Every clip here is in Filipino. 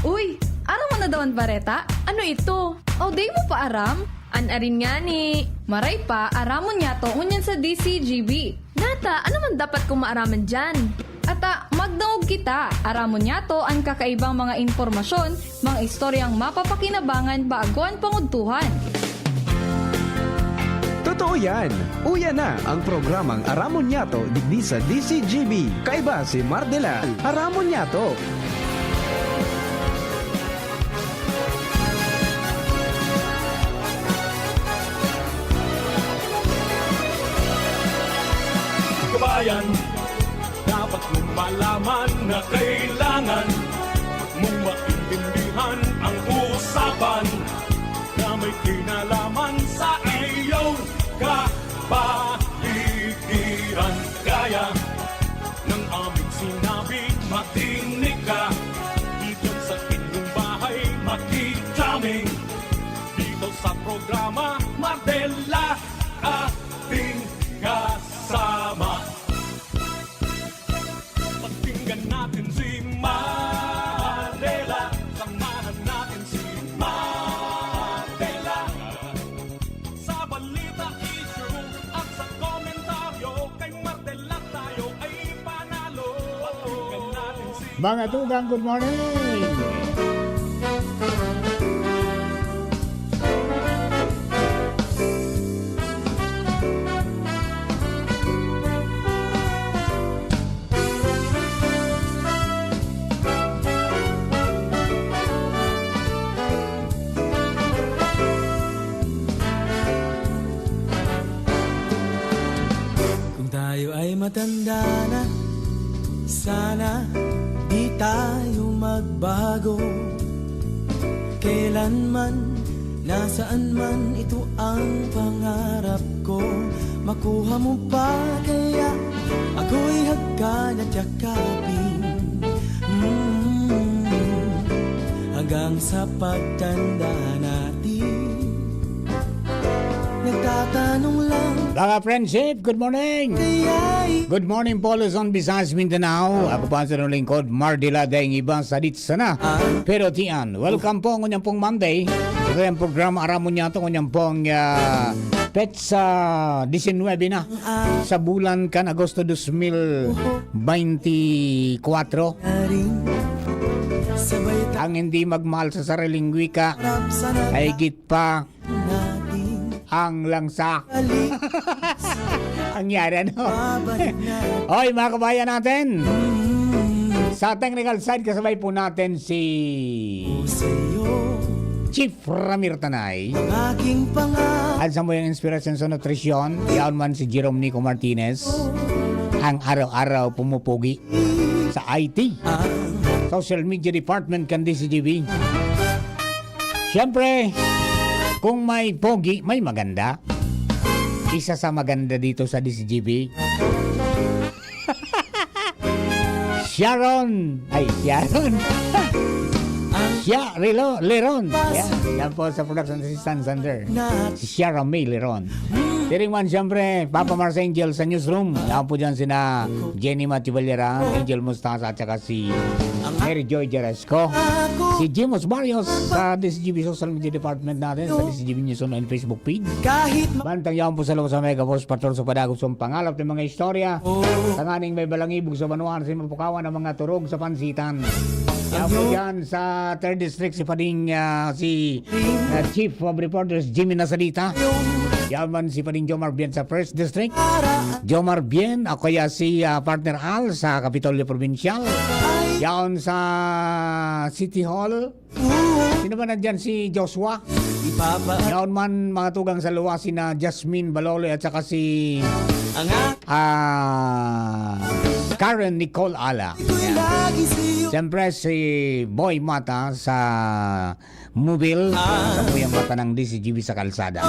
Uy, aram mo na dawan bareta? Ano ito? O day mo pa aram? Anarin nga ni. Maray pa, aramon niya to unyan sa DCGB. Nata, ano man dapat kong maaraman dyan? Ata, magdaog kita. Aramon niya to ang kakaibang mga informasyon, mga istoryang mapapakinabangan baaguan panguntuhan. Totoo yan! Uya na ang programang Aramon Nyato digdi sa DCGB. Kaiba si Mardela, Aramon Nyato. Kabayan, dapat mong malaman na kailangan mong maintindihan ang usapan na may kinalaman sa iyong kapaligiran. Gaya ng aming sinabi, makinig ka. Dito sa inyong bahay, makikaming. Dito sa programa, Mardela, ating kasama. Pakinggan natin si Mardela. Samahan natin si Mardela. Sa balita, issue at sa komentaryo, kay Mardela tayo ay panalo. Pakinggan natin si Mga tugang, good morning! Kung tayo ay matanda na, sana di tayo magbago. Kailanman, nasaan man, ito ang pangarap ko. Makuha mo pa kaya ako'y hagkan at yakapin, hanggang sa pagtanda natin. Nagtatanong lang, Mga friendship, good morning! kaya'y Good morning po, Luzon, Visayas, Mindanao. Ako pa sa lingkod, Mardela, dahil iba sa sana. Pero tiyan, welcome po ng pong Monday. Ito yung programa Aramon Nyato, ng pong petsa 19 na sa bulan kan Agosto 2024. na rin sabay Ang hindi magmahal sa sariling wika tarap sa ay higit pa natin. ang langsa. Balik, Ang yari, ano? babalik na Hoy, mga kabayan natin! Sa technical side, kasabay po natin si sa'yo Chief Ramir Tanay. ang aking pangarap. At sa mo yung inspiration sa nutrisyon, yaon man si Jerome Nico Martinez. Ang araw-araw pumupugi sa IT, Social Media Department kan DCGB. Siyempre, kung may pogi, may maganda. Isa sa maganda dito sa DCGB, Sharon. Leron. Yan po sa production assistant center. Si Sharon May Leron. Tiringman siyempre, Papa Mars Angel sa newsroom. Yan po dyan sina Jenny Mativalera, Angel Mustasa at saka si Mary Joy Jeresco. Si Jimos Barrios sa DCGB Social Media Department natin, sa DCGB News on Facebook page. Kahit Bantang yaon po sa loob sa Mega Force Patrol sa padagos ng pangalap ng mga istorya. Tanganing may balangibog sa Banuan sa mapukawan ng mga turog sa pansitan. Yan po dyan sa 3rd District si Pading Chief of Reporters Jimmy Nasalita. Yan man si Pading Jomar Bien sa 1st District. Jomar Bien, ako kaya si partner Al sa Kapitolyo Provincial. Yan sa City Hall. Sino ba nandyan si Joshua? ipapaan Yan man mga tugang sa luwasin na Jasmine Baloloy at saka si ang Karen Nicole Ala. ako'y lagi sa'yo. Siyempre si Boy Mata sa Mobile. Sa po yung mata ng DCGB sa kalsada.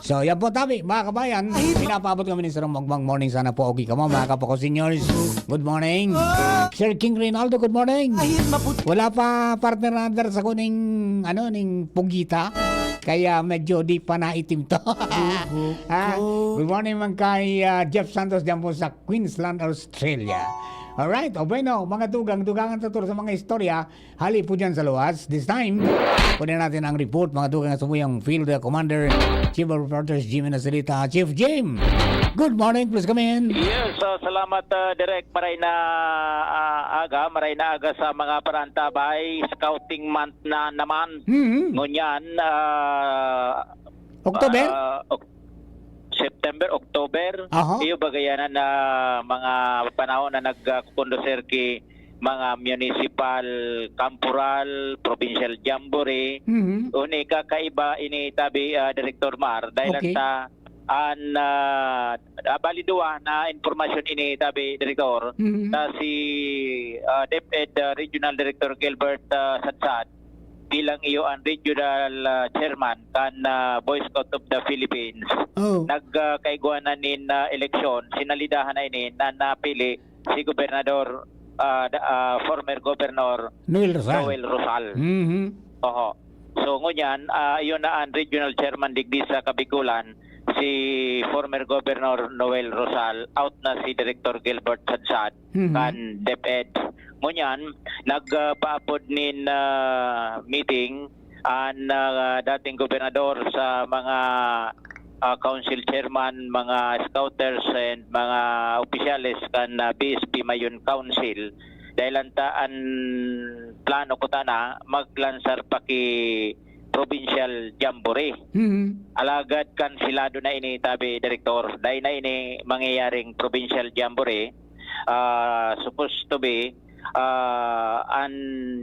So yan po tabi mga kabayan. Pinapabot kami ni Sir Magmang morning. Sana po okay ka mo mga kapako seniors. Good morning. Sir King Rinaldo, good morning. Kahit maputi Wala pa partner under sa kuning ning Pugita. Kaya medyo di pa naitim to. Good morning man kay Jeff Santos dyan po sa Queensland, Australia. Alright, o bueno, mga dugangan tutur sa mga istorya, hali po dyan sa luwas. This time, kunin natin ang report, mga dugang sumuyang Field Commander, Chief of Reporters, Jim Nasalita. Chief Jim, good morning, please come in. Yes, salamat Direk. Maray na aga sa mga parantabay. Scouting month na naman. Mhm. Ngunyan, October? September, October. Aha. Iyo bagayanan na mga panahon na nagkukondosir ki mga municipal, campural, provincial jamboree. Mhm. Uni kakaiba ini tabi Director Mar dahil Okay. sa balidua na informasyon ini tabi Director Mhm. na si DepEd Regional Director Gilbert Sadsad bilang iyo ang regional chairman kan Boy Scout of the Philippines Oh. nagkaiguanan nin eleksyon sinalidahan na ini na napili si Gobernador former Governor Noel Rosal. Noel Rosal. Mhm. Oho. So ngunyan yun na ang regional chairman digdi sa Kabikulan si former Governor Noel Rosal, out na si Director Gilbert Sadsad Mhm. kan DepEd. Ngunyan nagpaapod nin meeting ang dating gobernador sa mga council chairman, mga scouters and mga opisyalis kan BSP Mayon Council dahil antaan plano ko na maglansar pa ki provincial jamboree. Mhm. Alagad kan silado na ini tabi Director dahil na ini mangyayaring provincial jamboree supposed to be an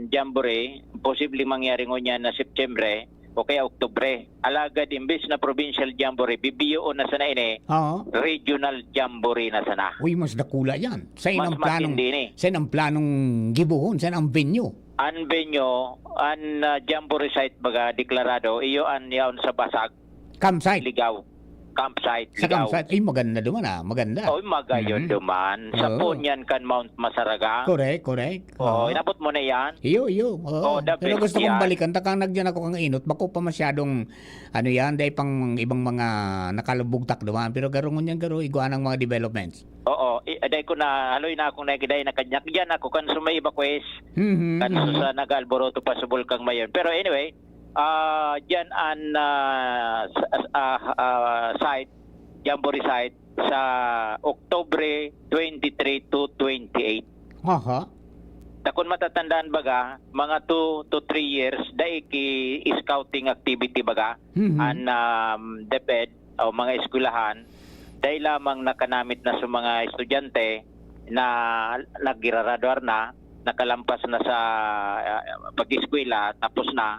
jamboree posibleng mangyari ngunyan na September o kaya Oktubre. Alagad imbes na provincial jamboree bibiyo na sana ini Oo. regional jamboree na sana. Uy, mas dakula yan. Saan Mas ang planong, matindi ni. saan ang planong gibuhon? Saan ang venue? An venue, an jamboree site baga deklarado, iyo an yaon sa Basag, Campsite. Ligaw. Campsite, Sa Ligaw. campsite. Ay, maganda duman Maganda. Oy, magayon Mhm. duman. Sa Oo. Punyan kan Mount Masaraga. Correct. Oh, inabot mo na yan. Iyo. Oh, the Pero best gusto kong yan. balikan. Takang nagyan ako kang inot. Bako pa masyadong, ano yan, dahil pang ibang mga nakalubugtak duman. Pero garungon yan, iguan ang mga developments. Oo, aday ko na, haloy na akong nagiday na kanyak. Yan ako kan sumay evacuate. Mhm. Kan sa nag-alboroto pa sa Bulkang Mayon. Pero anyway, dyan an site, jamboree site sa October 23 to 28. Aha. Takon matatandaan baga, mga 2 to 3 years, dahil ki scouting activity baga, Mhm. an DepEd o mga eskwelahan, dahil lamang nakanamit na sa mga estudyante na nagiraradwar na, nakalampas na sa pag-eskwela, tapos na,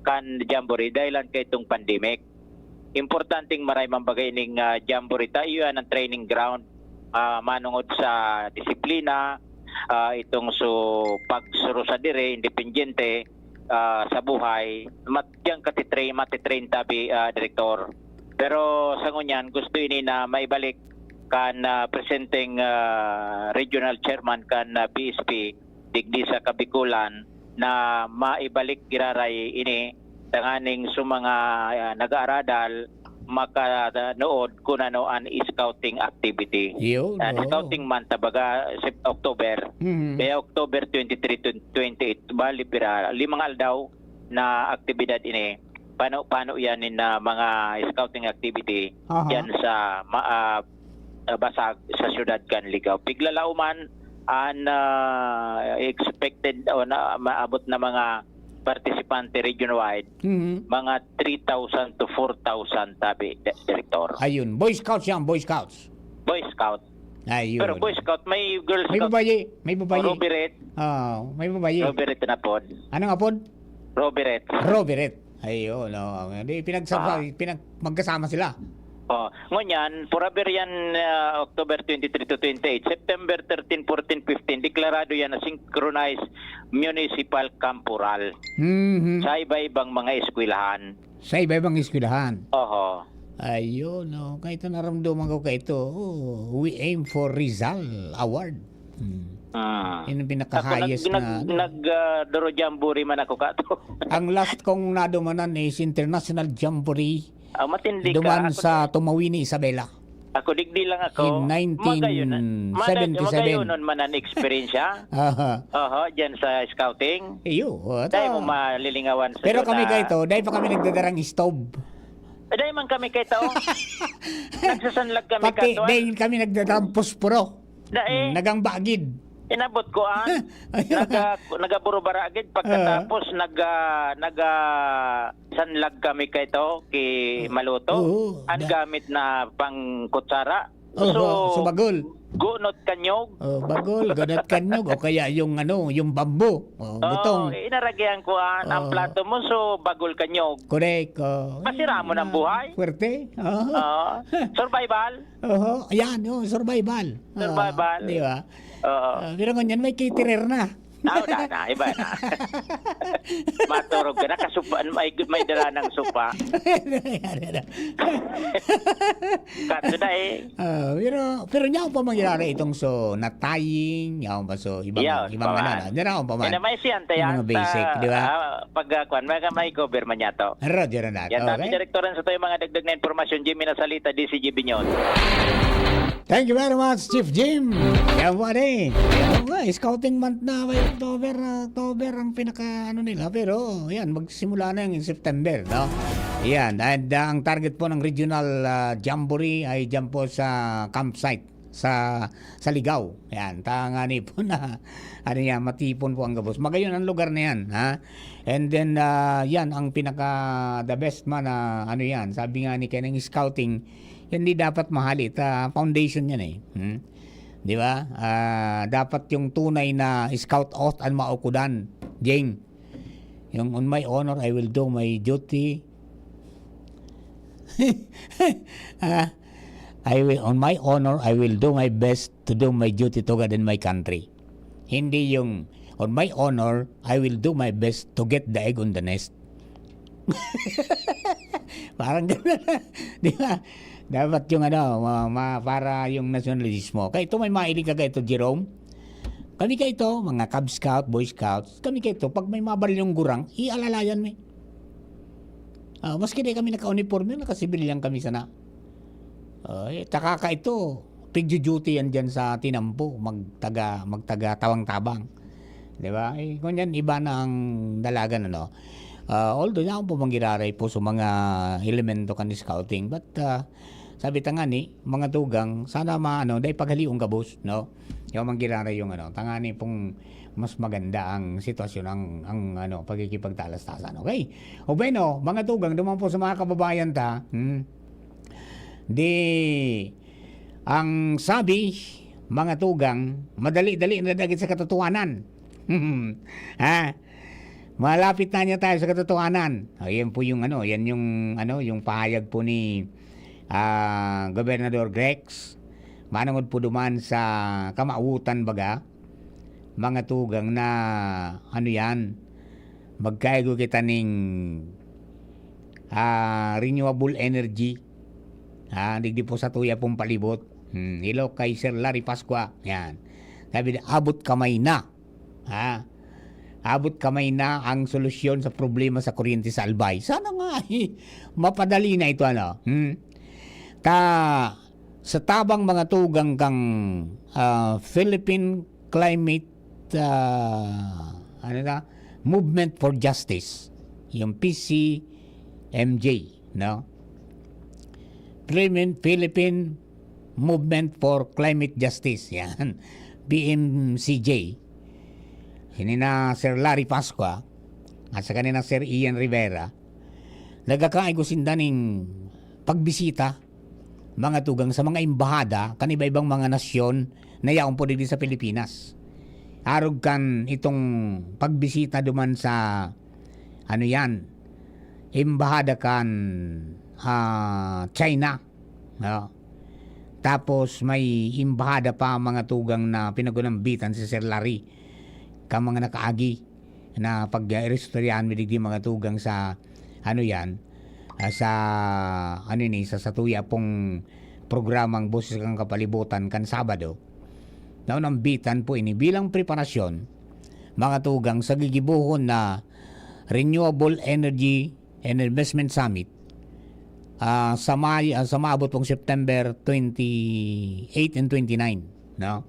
kan jamboree, dahilan kay itong pandemic. Importanteng maray man bagay ning jamboree tayo yan ang training ground manungod sa disiplina itong pagsuro sa dire independyente sa buhay matjang matitrain tabi Director. Pero sa ngunyan gusto ini na maibalik kan presenting regional chairman kan BSP digdi sa Kabikulan na maibalik giraray ini tanganing sa mga nag-aaradal makanood kung ano ang scouting activity. Iyo. Scouting month tabaga October. Mhm. Kaya October 23 to 28 bali pira 5 aldaw na aktibidad ini. Paano yan na mga scouting activity Aha. yan sa Basag sa syudad kan Ligaw. Piglalauman an expected o na maabot na mga participante region-wide, Mhm. mga 3,000 to 4,000 tabi, Director. Ayun. Boy Scouts yan, Boy Scouts. Boy Scout. Ayun. Pero Boy Scout, may Girl May Scout. babaye. May babaye. Robert. May babaye. Robert na pod. Ano nga pod? Robert. Robert. Ayun. Hindi, magkasama sila. Oh, ngunyan, forever yan October 23 to 28. September 13, 14, 15, deklarado yan na synchronized municipal campural Mhm. sa iba-ibang mga eskwelahan. Sa iba-ibang eskwelahan. Oho. Ayun, kahit naramdaman ko kaito, we aim for Rizal Award. Yun ang pinaka-highest na. Nag-Doro Jamboree man ako kato. Ang last kong nadumanan is International Jamboree Matindi ka. duman Ako sa Tumawini, Isabela. Ako digdi lang ako. In 1977. Magayonon man ang experience ha. Oho, dyan sa scouting. Iyo. Dahil mo malilingawan sa Pero doon kami na- kayo, dahil pa kami nagdadarang stove. Dahil man kami kay tao. Nagsasanlag kami Pati kato. dahil kami nagdadarang posporo. Dahil Nagang bagid. inabot ko nagaburo baragid pagkatapos sanlag kami kay to kay maluto. Ang gamit na pang kutsara. So bagol. Gunot kanyog. Bagol, ganat kanyog o kaya yung yung bambu. Butong. Inaragyan ko ang plato mo so bagol kanyog. Correct. Masira mo ng buhay. Swerte. Survival. Ayan, survival. Survival. Di ba? Pero ganyan may caterer na. Na, iba na. Maturog ka na, may dala ng supa. Kato na eh. Pero niya pa mangyari itong nataying, niya pa ibang ano. Niya pa man. May siyante yan. Mga basic, di ba? Pagkakuan, may cover man niya to. Roger na. Yan, okay. Direktoran sa tayo mga dagdag na informasyon, Jimmy Nasalita, DCG Binyon. Thank you very much, Chief Jim. Yan po scouting month na by October ang pinaka nila. Pero yan, magsimula na yung September, no? Yan, and ang target po ng regional jamboree ay dyan po sa campsite sa Ligaw. Yan, tangani po na matipon po ang gabos. Magayon ang lugar na yan, ha? And then yan ang pinaka the best man na yan. Sabi nga ni Keneng scouting, hindi dapat mahalit, foundation yan eh. Di ba? Dapat yung tunay na scout oath ang maukudan. Jing. Yung on my honor, I will do my duty. On my honor, I will do my best to do my duty to God and my country. Hindi yung on my honor, I will do my best to get the egg on the nest. Parang gano'n. Di ba? Dapat yung para yung nationalismo. Kaya ito may mailig ka ito, Jerome. Kami kayo ito, mga Cub Scout, Boy Scouts, kami kayo ito, pag may mabaril yung gurang, ialalayan mo. Maski di kami naka-uniforme, nakasibilyan kami sana. Taka ka ito, pig-duty yan dyan sa tinampo, magtaga tawang-tabang. Diba? Kung yan, iba na ang dalagan, although na akong pumangiraray po sa mga elemento kan scouting, but sabi tangani, mga tugang, sana dahil paghaliong kabos, no? Yung manggiraray yung tangani pong mas maganda ang sitwasyon ang pagkikipagtalastasan. Okay? O bueno, mga tugang, duman po sa mga kababayan ang sabi, mga tugang, madali-dali na dagit sa katotohanan. Malapit na niya tayo sa katotohanan. Yan po yung yan yung pahayag po ni Gobernador Grex. Manangod po duman sa kamautan baga. Mga tugang na yan, magkaigo kita ning renewable energy. Digdi po sa tuya pong palibot. Hello kay Sir Larry Pasqua. Yan. Sabi abot kamay na. Abot kamay na ang solusyon sa problema sa kuryente sa Albay. Sana nga mapadali na ito sa tabang mga tugang kang Philippine Climate Movement for Justice, yung PCMJ, no? Philippine Movement for Climate Justice, yan. PMCJ. Hinina Sir Larry Pasqua at sa kanina Sir Ian Rivera, nagkakaigusinda ning pagbisita mga tugang sa mga imbahada kaniba-ibang mga nasyon na yaon po dito sa Pilipinas. Arog kan itong pagbisita duman sa imbahada kan China. No? Tapos may imbahada pa mga tugang na pinagunambitan si Sir Larry ka mga nakaagi na pag-restoryan midigdi mga tugang sa sa tuya pong programang Boses kang Kapalibutan kan Sabado. Naunambitan po ini bilang preparasyon mga tugang sa gigibuhon na Renewable Energy and Investment Summit sa maabot pong September 28 and 29, no?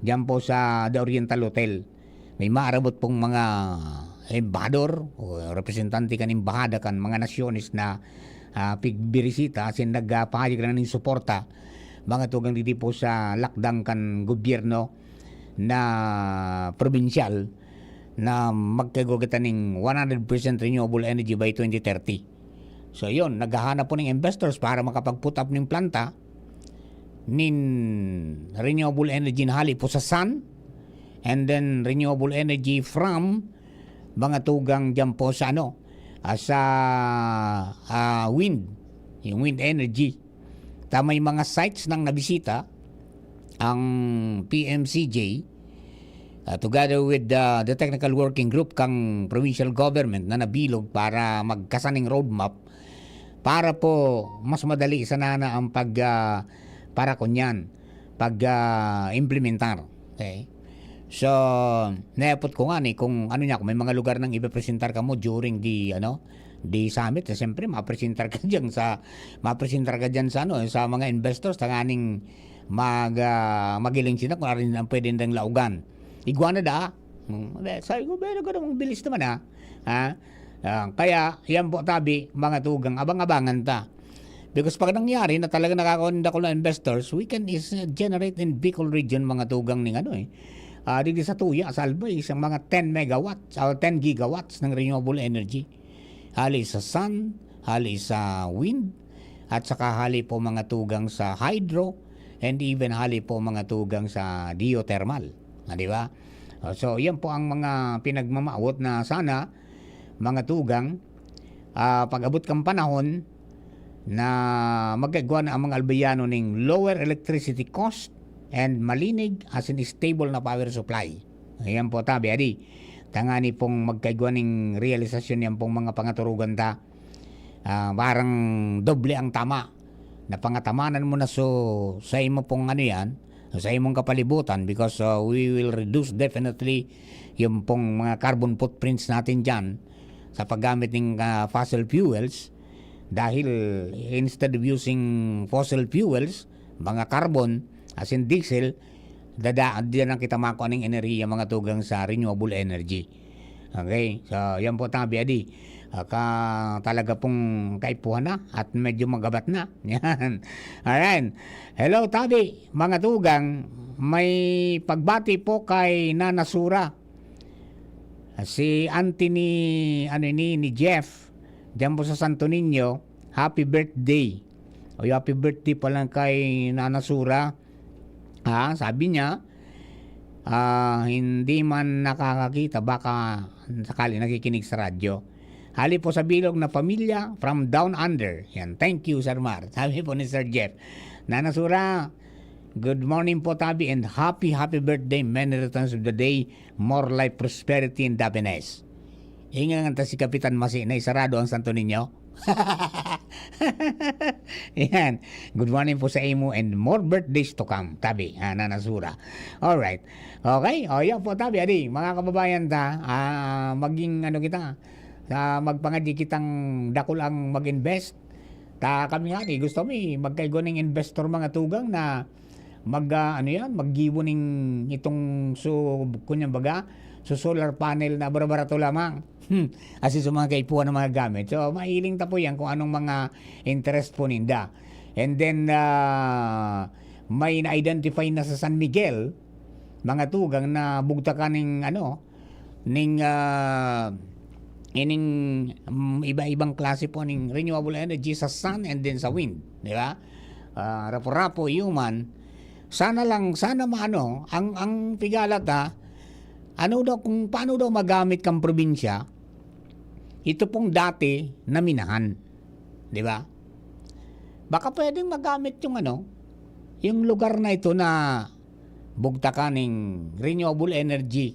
Diyan po sa The Oriental Hotel. May maarabot pong mga embahador o representante kan embahada kan mga nasyones na pigbirisita sin nagpahayag na ng suporta mga tugang dito po sa lakdang kan gobyerno na probinsyal na magkagugatan ng 100% renewable energy by 2030. So yun, naghahanap po ng investors para makapag-put up ng planta nin renewable energy na hali po sa sun and then renewable energy from mga tugang dyan po sa wind, yung wind energy. May mga sites nang nabisita ang PMCJ together with the technical working group kang provincial government na nabilog para magkasaning roadmap para po mas madali sana na ang para kunyan implementar. Okay? So, naipot ko nga kung ano niya, kung may mga lugar nang ipapresentar ka mo during the summit, siyempre mapresentar ka diyan sa sa mga investors tanganing magiling sila kung arin ang pwede nang laugan. Iguana da. Sabi ko, pero ganun bilis naman kaya yan po tabi mga tugang abang-abangan ta. Because pag nangyari na talaga nakakaunda ko na investors, we can generate in Bicol region mga tugang ng dito sa Tuya, sa Albay, isang mga 10 megawatts o 10 gigawatts ng renewable energy. Hali sa sun, hali sa wind, at saka hali po mga tugang sa hydro, and even hali po mga tugang sa geothermal. Di ba? So, yan po ang mga pinagmamaawot na sana, mga tugang, pag-abot kang panahon, na magagawa na ang mga Albayano ng lower electricity cost and malinig as in stable na power supply. Ayan po tabi, adi. Tangani pong magkaigwa ng realisasyon yan pong mga pangaturugan ta. Parang doble ang tama. Na pangatamanan mo na sa imo pong sa imong kapalibutan because we will reduce definitely yung pong mga carbon footprints natin dyan sa paggamit ng fossil fuels. Dahil instead of using fossil fuels, mga carbon, as in diesel, diyan ang kita makuha ng enerhiya mga tugang sa renewable energy. Okay? So, yan po tabi, adi. Talaga pong kaipuhan na at medyo magabat na. Yan. Alright. Hello, tabi. Mga tugang, may pagbati po kay Nana Sura. Si Anthony, ni Jeff, diyan po sa Santo Niño, happy birthday. O happy birthday pa lang kay Nana Sura. Sabi niya, hindi man nakakakita, baka sakali nakikinig sa radyo. Hali po sa bilog na pamilya from down under. Yan, thank you, Sir Mar. Sabi po ni Sir Jeff. Nana Sura, good morning po tabi and happy birthday. Many returns of the day, more life, prosperity, and happiness. Ingat si Kapitan Masi na isarado ang Santo Niño. Yan. Good morning po sa imo and more birthdays to come. Tabi, Nana Sura. Alright. Okay. O yan po tabi. Adi, mga kababayan maging kita, magpangadyi kitang dakol ang mag-invest. Kami nga gusto mi magkaigo ng investor mga tugang na maggibo ning itong kunyang baga so solar panel na barato lamang. Asi sa mga kaipuan ng mga gamit. So, mahiling ta po yan kung anong mga interest po ninda. And then, may na-identify na sa San Miguel, mga tugang na bugtakan ining iba-ibang klase po ng renewable energy sa sun and then sa wind. Di ba? Rapo-rapo, human. Sana maano, ang pigalat paano daw magamit kang probinsya, ito pong dati na minahan. Di ba? Baka pwedeng magamit yung lugar na ito na bugtakan ng renewable energy.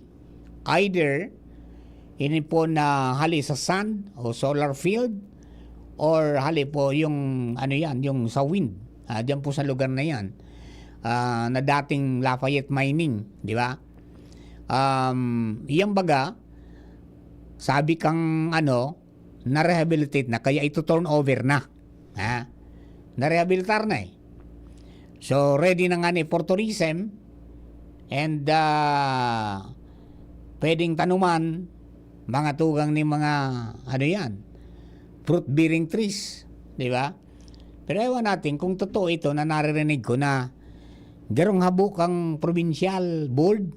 Either ini po na hali sa sun o solar field or hali po yung yung sa wind. Diyan po sa lugar na yan. Na dating Lafayette Mining, di ba? Iyang baga, sabi kang na-rehabilitate na, kaya ito turn over na. Ha? Narehabilitar na eh. So, ready na nga ni for tourism and pwedeng tanuman mga tugang ni mga ano yan, fruit-bearing trees. Di ba? Pero ewan natin kung totoo ito na naririnig ko na garong habok ang provincial board.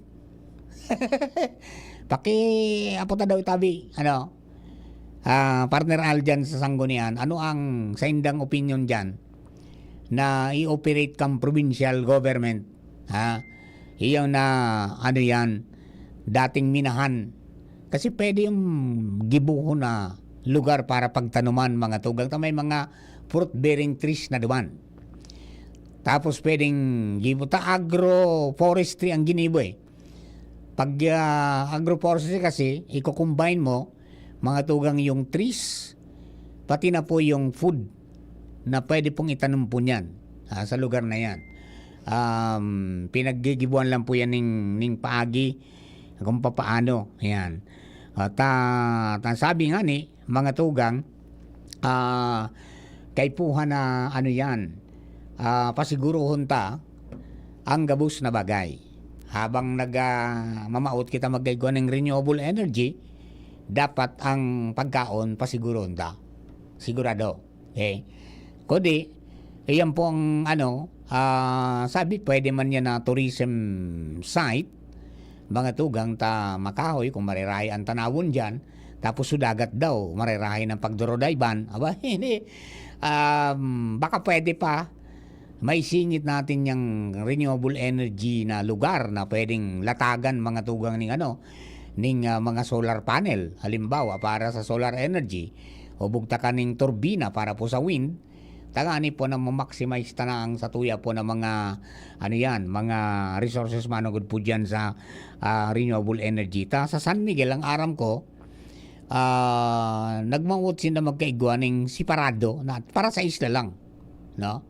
Apota daw itabi. Ano? Partner Al dyan sa Sanggunian, ano ang sa indang opinion dyan na i-operate kang provincial government? Ha? Iyon na ano yan, dating minahan. Kasi pwede yung gibuho na lugar para pagtanuman mga tugang. May mga fruit-bearing trees na duman. Tapos pwedeng gibuta agroforestry ang ginibo eh. Pag agroforestry kasi, i-combine mo mga tugang yung trees, pati na po yung food na pwede pong itanong po niyan sa lugar na yan. Pinaggigibuan lang po yan ning paagi kung papaano. Yan. Sabi nga ni mga tugang, kaipuhan na ano yan, pasiguruhon ta ang gabus na bagay. Habang mamaot kita maggayguan ng renewable energy, dapat ang pagkaon pasigurohon ta. Sigurado. Okay? Kundi, iyan po ang sabi pwede man yan na tourism site, mga tugang ta makahoy kung marirahi ang tanawon dyan, tapos sudagat daw marirahi ng pagdorodayban. Aba, hindi. Baka pwede pa may singit natin yung renewable energy na lugar na pwedeng latagan mga tugang ning mga solar panel, halimbawa para sa solar energy, o bugtakan ning turbina para po sa wind. Tagani po na ma-maximize tanang sa tuya po ng mga mga resources manugod po dyan sa renewable energy. Sa San Miguel ang aram ko, nagmamot sila magkaigwa ng separado na para sa isla lang, no?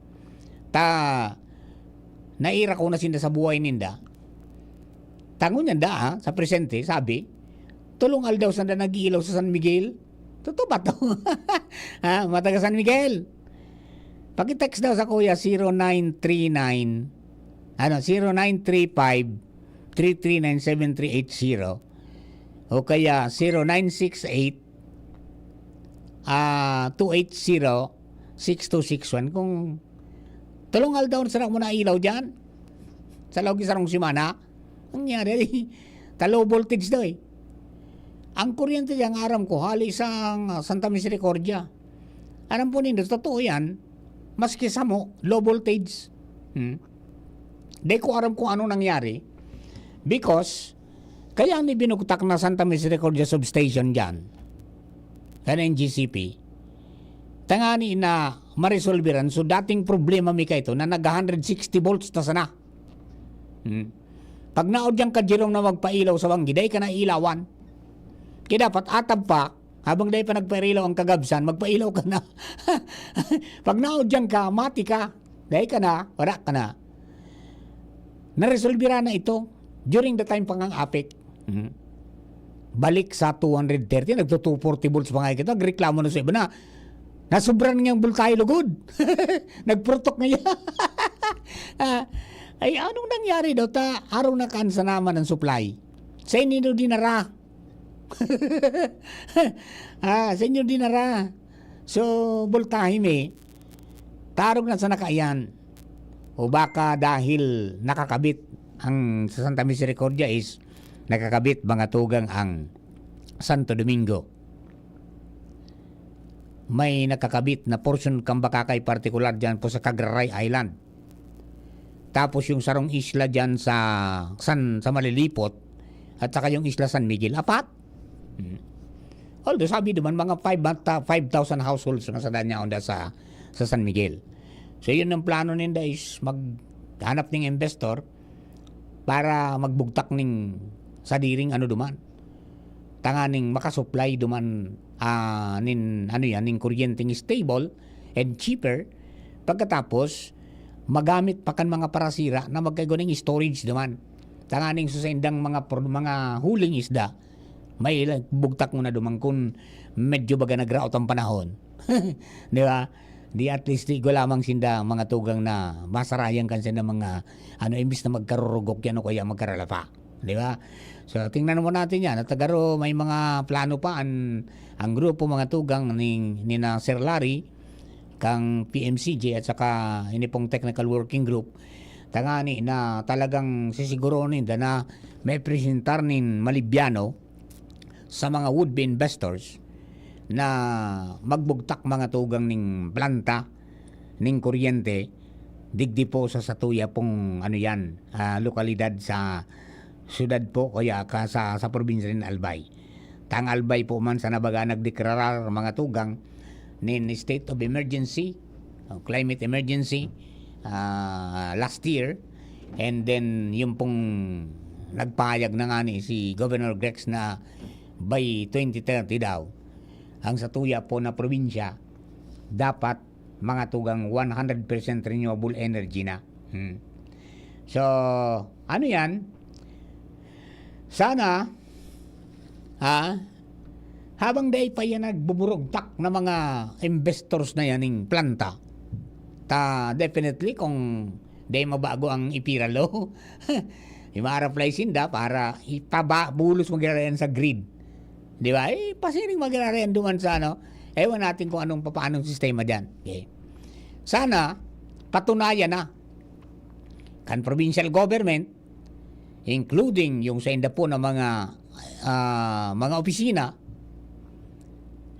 Naira ko na sila sa buhay ninda. Tango niyan sa presente, sabi, tulungal daw sa nag-iilaw sa San Miguel. Totoo ba to? Mataga San Miguel. Paki-text daw sa kuya 0935-3397-380 o kaya 0968-280-6261 kung tulungal daw sa mo na ilaw dyan sa lawag isarong simana. Ang nangyari, low voltage daw eh. Ang kuryente dyan, aram ko, halis ang Santa Misericordia. Aram po nindo, totoo yan, maski sa mo, low voltage. Di ko aram kung ano nangyari. Because, kaya ni binugtak na Santa Misericordia substation dyan, kaya ng GCP, tangani na maresolveran, so dating problema mi kayo na nag-160 volts na sana. Pag naod dyan ka Jerome na magpailaw sa banggi, day ka na ilawan. Kaya dapat atab pa, habang day pa nagpailaw ang kagabsan, magpailaw ka na. Pag naod dyan ka, mati ka, day ka na, wala ka na. Naresolvera na ito during the time pang ang apik. Balik sa 230, nagto-240 volts pa nga ito, nagreklamo na sa iba na, nasubran niyang bultahe lugod. Nagprotok niya. Ay, anong nangyari daw? Araw na kansa naman ang supply. Sa inyo dinara. Sa inyo dinara. So, bultahe may tarog na sa nakaayan. O baka dahil nakakabit ang sa Santa Misericordia is nakakabit mga tugang ang Santo Domingo. May nakakabit na portion kang bakakay partikular dyan po sa Cagraray Island. Tapos yung sarong isla dyan sa Malilipot at saka yung isla San Miguel, apat. Although sabi naman mga 5,000 households na sa danya onda sa San Miguel. So yun ang plano ninda is maghanap ng investor para magbugtak ning sadiring duman. Tanganing makasupply duman ning kuryenteng stable and cheaper. Pagkatapos magamit pa kan mga parasira na magkaigo ng storage naman. Tanganing susendang mga huling isda, may bugtak mo na dumang kung medyo baga nagraot ang panahon. Di ba? Di at least ko lamang sinda mga tugang na masarayan kan sila mga imbis na magkarurugok yan o kaya magkaralapa. Di ba? So tingnan mo natin yan. At tagaro may mga plano pa ang grupo mga tugang ni na Sir Larry kang PMCJ at saka ini pong technical working group tangani na talagang sisiguronin na may presentar nin malibyano sa mga would-be investors na magbugtak mga tugang ning planta ning kuryente digdi po sa Satuya pong lokalidad sa syudad po kaya sa probinsya ng Albay. Tang Albay po man sa nabaga nagdeklarar mga tugang nin state of emergency, climate emergency last year, and then yung pong nagpahayag na nga ni si Governor Grex na by 2030 daw ang Satuya po na probinsya dapat mga tugang 100% renewable energy na. So, yan? Sana, habang day pa yan nagbuburugtak na mga investors na yan ng planta, definitely kung day mabago ang ipiralo, i-apply sinda para bulos magirayan sa grid. Di ba? Pasiring magirayan duman sa ewan natin kung paanong sistema dyan. Okay. Sana, patunayan na kan provincial government, including yung sa inda po na mga opisina,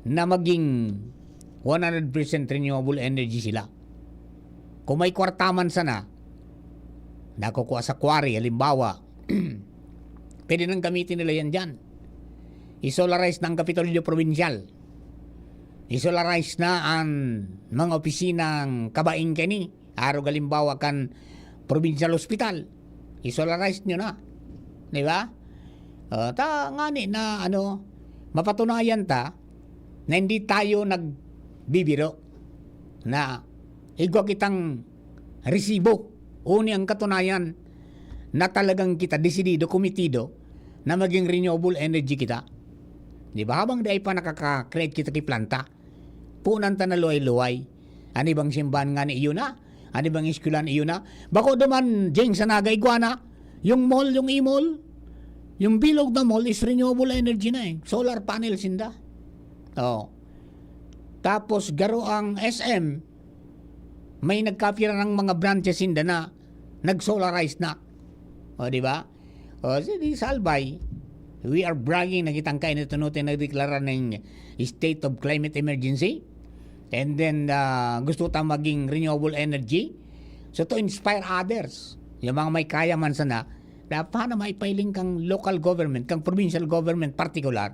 na maging 100% renewable energy sila. Kung may kwartaman sana, nakukuha sa quarry, halimbawa, pwede nang gamitin nila yan dyan. I-solarize ng Kapitolyo Provincial. I-solarize na ang mga opisinang kabaing kani. Araw galimbawa kan Provincial Hospital. I-solarize nyo na. Di ba? Ngani na mapatunayan na hindi tayo nagbibiro na igwa kitang resibo. Uni ang katunayan na talagang kita desidido, komitido na maging renewable energy kita. Di ba? Habang di pa nakaka-create kita kay planta, punan ta na luway-luway. Ani bang simbahan nga ni iyo na? Ani bang eskulan iyo na? Bako duman, Jeng, sa Nagaiguana, yung mall, yung e-mall, yung bilog na mall is renewable energy na Solar panel sinda. Tapos, garo ang SM, may nagkapira ng mga branches sinda na nag-solarize na. Di ba? Sa Albay, we are bragging na kitang kain ito na deklara ng state of climate emergency, and then gusto tayong maging renewable energy, so to inspire others, yung mga may kaya man sana, paano maipailing kang local government, kang provincial government particular,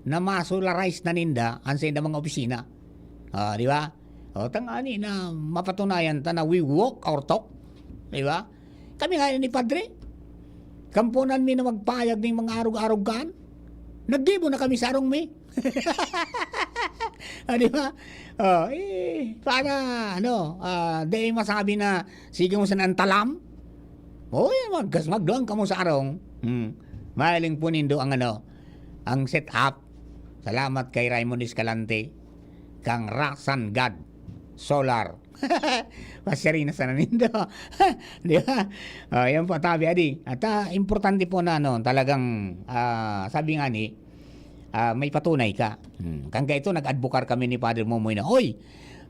na ma-solarize na ninda ang sa mga opisina. Di ba? Tangani na mapatunayan na we walk our talk. Di ba? Kami nga ni Padre, kampunan mi na magpayag ng mga arog-arogan. Naggibo na kami sa arong mi. Di ba? Para, di masabi na, sige mo sa nantalam. Magdoon ka mo sa arong. Mahaling po nindo ang set up. Salamat kay Raymond Escalante, kang Rasan God Solar. Masyari na sana nindo. Di ba? Yan po, tabi, adi. At importante po na, talagang, sabi nga ni, may patunay ka. Kang ito, nag-advocate kami ni Father Momoy na, oy,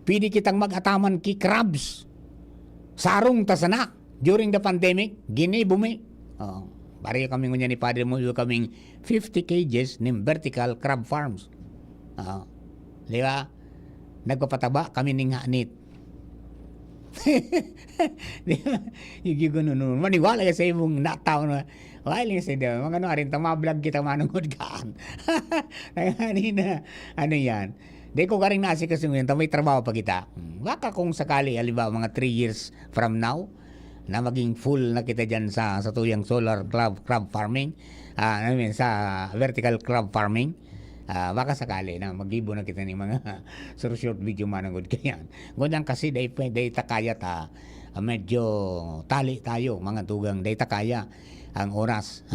pwede kitang mag-ataman ki crabs. Sarong tasana. During the pandemic, ginibumi. Bari kami ngunya ni Padre Momoy, kaming 50 cages ng vertical crab farms. Di ba? Nagpapataba kami ng hanit. Yung gano'n. Maniwala ka sa imong nataw na wala lang sa daw. Mga rin, tamablog kita manungod kaan. Kanina, yan. Di ko karing nasi kasi ngayon, may trabaho pa kita. Baka kung sakali, halimbawa, mga 3 years from now, na maging full na kita dyan sa tuyang solar crab farming, sa vertical crab farming, baka sakali na mag-ibo na kita ng mga short video manangod kayan. Ngunang kasi day takaya medyo tali tayo mga tugang, day takaya ang oras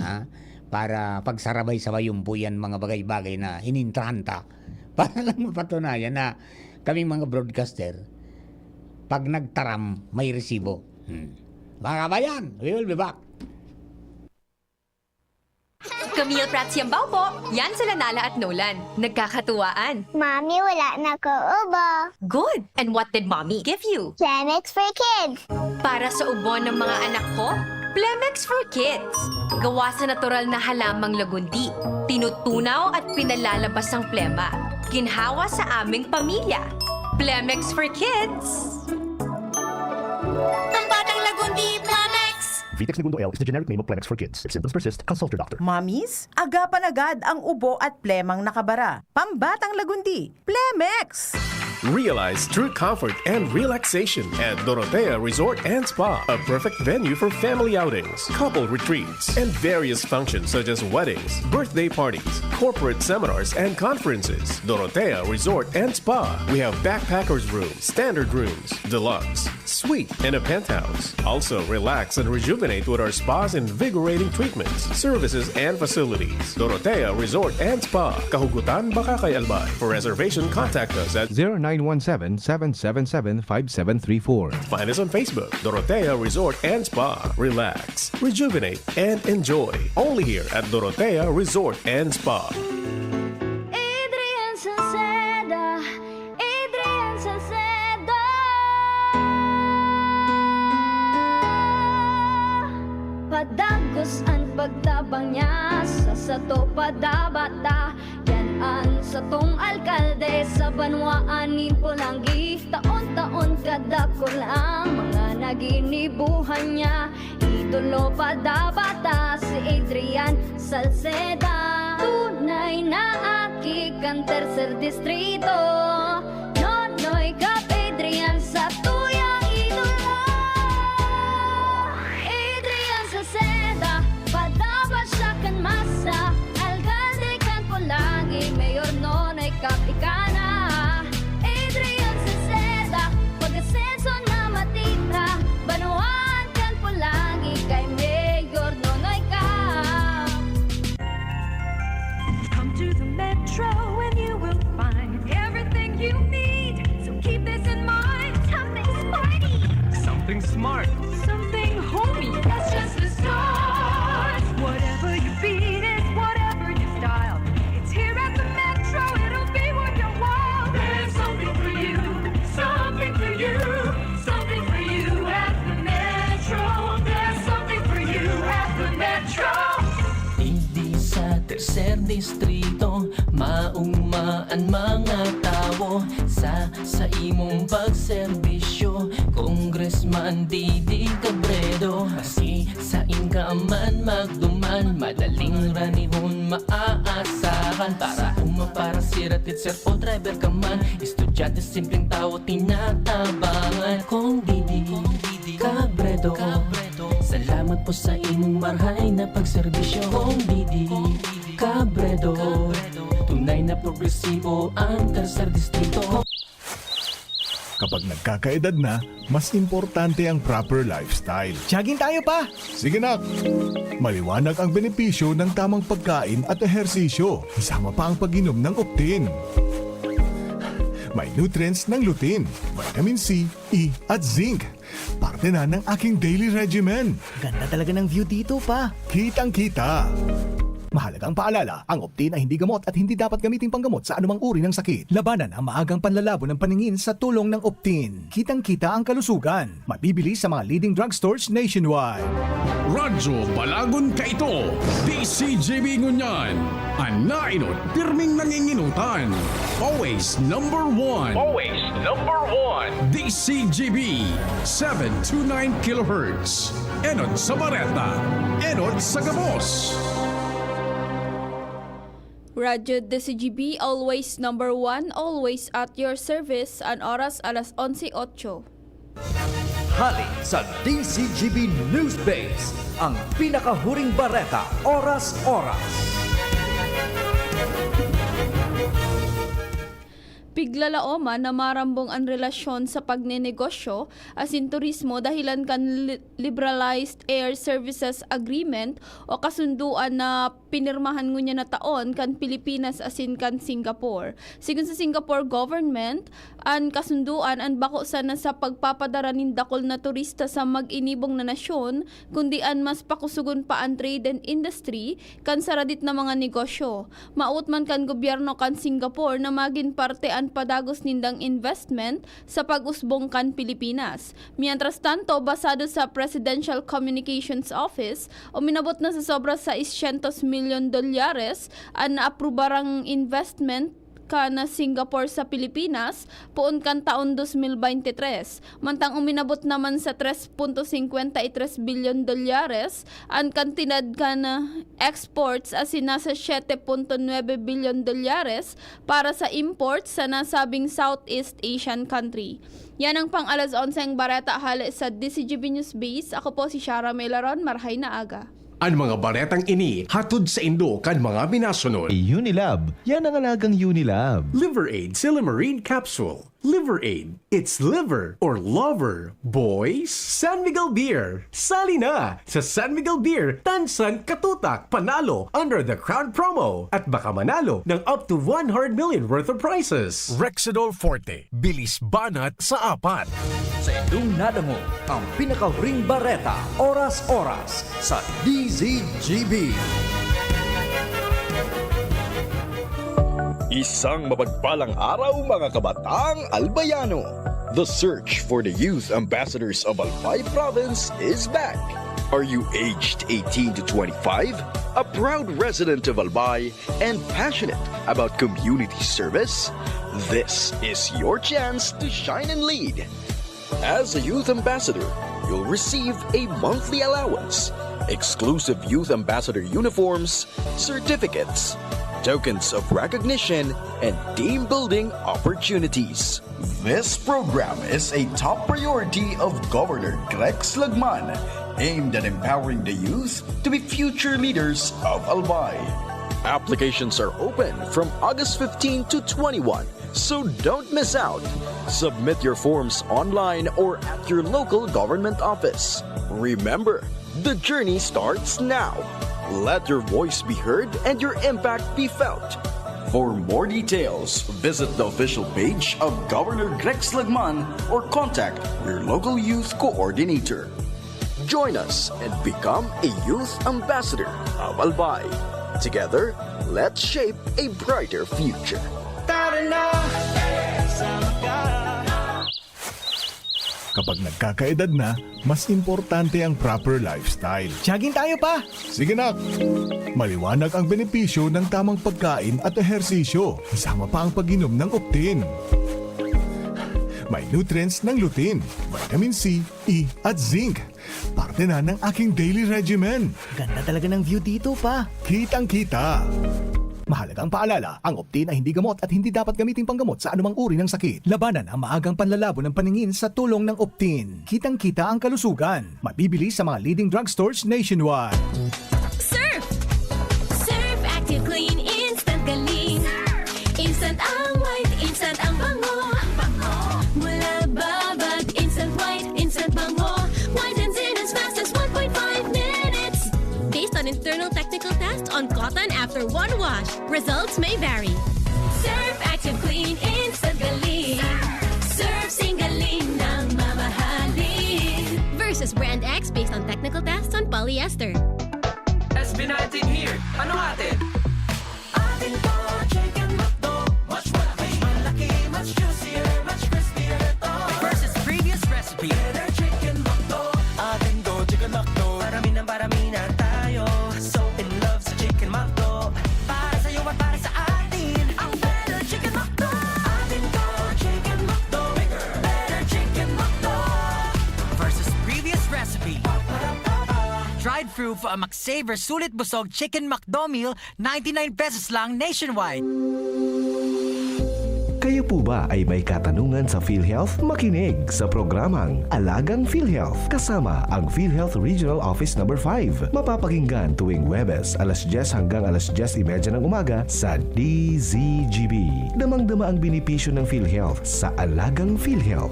para pagsarabay-sabay yung buyan mga bagay-bagay na inintranta para lang mapatunayan na kaming mga broadcaster pag nagtaram, may resibo. Mga kabayan, we will be back. Camille Prats Yambaw po. Yan sila Nala at Nolan. Nagkakatuwaan. Mommy, wala na ko ubo. Good! And what did Mommy give you? Plemex for kids. Para sa ubo ng mga anak ko, Plemex for Kids. Gawa sa natural na halamang lagundi. Tinutunaw at pinalalabas ang plema. Ginhawa sa aming pamilya. Plemex for Kids. Ang batang lagundi, Plemex! Vitex Segundo L is the generic name of Plemex for kids. If symptoms persist, consult your doctor. Mommies, agapan agad ang ubo at plemang nakabara. Pambatang lagundi, Plemex! Realize true comfort and relaxation at Dorotea Resort and Spa, a perfect venue for family outings, couple retreats, and various functions such as weddings, birthday parties, corporate seminars, and conferences. Dorotea Resort and Spa. We have backpackers rooms, standard rooms, deluxe, suite, and a penthouse. Also, relax and rejuvenate with our spa's invigorating treatments, services, and facilities. Dorotea Resort and Spa, Kahugutan, Bakakay, Albay. For reservation, contact us at 0917-777-5734. Find us on Facebook, Dorotea Resort and Spa. Relax, rejuvenate, and enjoy. Only here at Dorotea Resort and Spa. Adrian Salceda, Adrian Salceda. Padagos ang pagtabang niya sa sato padabata. Yan ang satong alkalde sa banwaan ni Pulangi. Taon-taon kada ko lang mga naginibuhan niya. Idolo padabata si Adrian Salceda. Tunay na aki kang tercer distrito. Nonoy kap Adrian sa tuyang idolo. Adrian Salceda, padaba siya kan masa. Alcalde kan Pulangi, mayor nonoy kap ikana. Adrian Salceda, pag-asenso na matita. Banuan kan Pulangi, kay mayor nonoy kap. Come to the Metro and you will find everything you need. So keep this in mind. Something sporty. Something smart. Something homey. That's just the start. Whatever you beat is whatever you style. It's here at the Metro. It'll be worth your while. There's something for you. Something for you. Something for you at the Metro. There's something for you at the Metro. Hindi sa tercer distrito maugmaan mga tao sa imong pagserbisyo. Congressman Didi Cabredo, si sa inkaman magduman, madaling ranihon maaasahan. Para para siratit sir o driver ka man, estudyante simpleng tao tinatabangan. Kung Didi Cabredo, salamat po sa imong marhay na pagserbisyo. Kung Didi Cabredo, tunay na progresibo ang tercer distrito. Kapag nagkakaedad na, mas importante ang proper lifestyle. Jogging tayo pa! Sige nak! Maliwanag ang benepisyo ng tamang pagkain at ehersisyo. Kasama pa ang pag-inom ng Optin. May nutrients ng lutein, vitamin C, E at zinc. Parte na ng aking daily regimen. Ganda talaga ng view dito pa. Kitang-kita! Mahalagang paalala, ang Optin ay hindi gamot at hindi dapat gamitin panggamot sa anumang uri ng sakit. Labanan ang maagang panlalabo ng paningin sa tulong ng Optin. Kitang-kita ang kalusugan. Mabibili sa mga leading drugstores nationwide. Radyo Balagon Kaito, DCGB Ngunyan, Anainot, pirming nanginginutan. Always number one. Always number one. DCGB, 729 kHz. Enot sa Bareta, Enot sa Gabos. Radyo DCGB, always number one, always at your service. An oras alas 11:08. Hali sa DCGB News Base, ang pinakahuring bareta, oras-oras. Piglalaoma na marambong ang relasyon sa pagnenegosyo asin turismo dahilan kan Liberalized Air Services Agreement o kasunduan na pinirmahan ngunya na taon kan Pilipinas asin kan Singapore. Sigun sa Singapore government, ang kasunduan ang bako sana sa pagpapadara nin dakol na turista sa mag-inibong na nasyon, kundi an mas pakusugon pa ang trade and industry kan saradit na mga negosyo. Maut man kan gobyerno kan Singapore na magin parte an padagos nindang investment sa pag-usbong kan Pilipinas. Mientras tanto, basado sa Presidential Communications Office, uminabot na sa sobra sa $600 million ang naaprubarang investment ka na Singapore sa Pilipinas poon kan taon 2023. Mantang uminabot naman sa $3.53 billion ang kantinad ka na exports asin nasa $7.9 billion para sa imports sa nasabing Southeast Asian country. Yan ang pang alas 11 bareta hali sa DCGB News Base. Ako po si Shara Melaron, marhay na aga. Ang mga baretang ini hatod sa Indo kan mga binasunod. Unilab, yan ang alagang Unilab. Liver Aid Silymarin Capsule. Liver Aid. It's liver or lover. Boys, San Miguel Beer. Sali na sa San Miguel Beer. Tansan Katutak Panalo under the Crown promo. At baka manalo ng up to 100 million worth of prizes. Rexidol Forte. Bilis banat sa apat. Sa indong nadango ang pinakahuring bareta, oras-oras sa DZGB. Isang mapagpalang araw mga kabataang Albayano. The search for the youth ambassadors of Albay province is back. Are you aged 18 to 25? A proud resident of Albay and passionate about community service? This is your chance to shine and lead. As a youth ambassador, you'll receive a monthly allowance, exclusive youth ambassador uniforms, certificates, tokens of recognition, and team building opportunities. This program is a top priority of Governor Greg Slagman, aimed at empowering the youth to be future leaders of Albay. Applications are open from August 15 to 21, so don't miss out. Submit your forms online or at your local government office. Remember, the journey starts now. Let your voice be heard and your impact be felt. For more details, visit the official page of Governor Greg Slagman or contact your local youth coordinator. Join us and become a youth ambassador of Albay. Together, let's shape a brighter future. Kapag nagkakaedad na, mas importante ang proper lifestyle. Jogging tayo pa! Sige nak! Maliwanag ang benepisyo ng tamang pagkain at ehersisyo. Kasama pa ang pag-inom ng Optin. May nutrients ng lutein, vitamin C, E at zinc. Parte na ng aking daily regimen. Ganda talaga ng view dito pa. Kitang-kita. Mahalagang paalala, ang Optin ay hindi gamot at hindi dapat gamitin panggamot sa anumang uri ng sakit. Labanan ang maagang panlalabo ng paningin sa tulong ng Optin. Kitang-kita ang kalusugan. Mabibili sa mga leading drugstores nationwide. Surf! Surf Active Clean Instant Galing. Instant ang white, instant ang bango. Mula babad, instant white, instant bango. Whitens in as fast as 1.5 minutes. Based on internal technical tests on cotton after one wash. Results may vary. Surf Active Clean Instant Galing. Surf Singaling ng mamahalin. Versus Brand X based on technical tests on polyester. SB19 here. Ano atin? Atin to, chicken hotdog. Much malaki, much juicier, much crispier to. Versus previous recipe. Better chicken hotdog. Atin to, chicken hotdog. Parami na tayo. So in love sa chicken hotdog. Para sa'yo at para sa atin. Ang better chicken hotdog. Atin to, chicken hotdog. Better chicken hotdog. Versus previous recipe. Dried fruit for a McSaver Sulit Busog Chicken McDo meal, 99 pesos lang nationwide. Kayo po ba ay may katanungan sa PhilHealth? Makinig sa programang Alagang PhilHealth kasama ang PhilHealth Regional Office No. 5. Mapapakinggan tuwing Huwebes, alas 10 hanggang alas 10:30 ng umaga sa DZGB. Na Damang-dama ang benepisyo ng PhilHealth sa Alagang PhilHealth.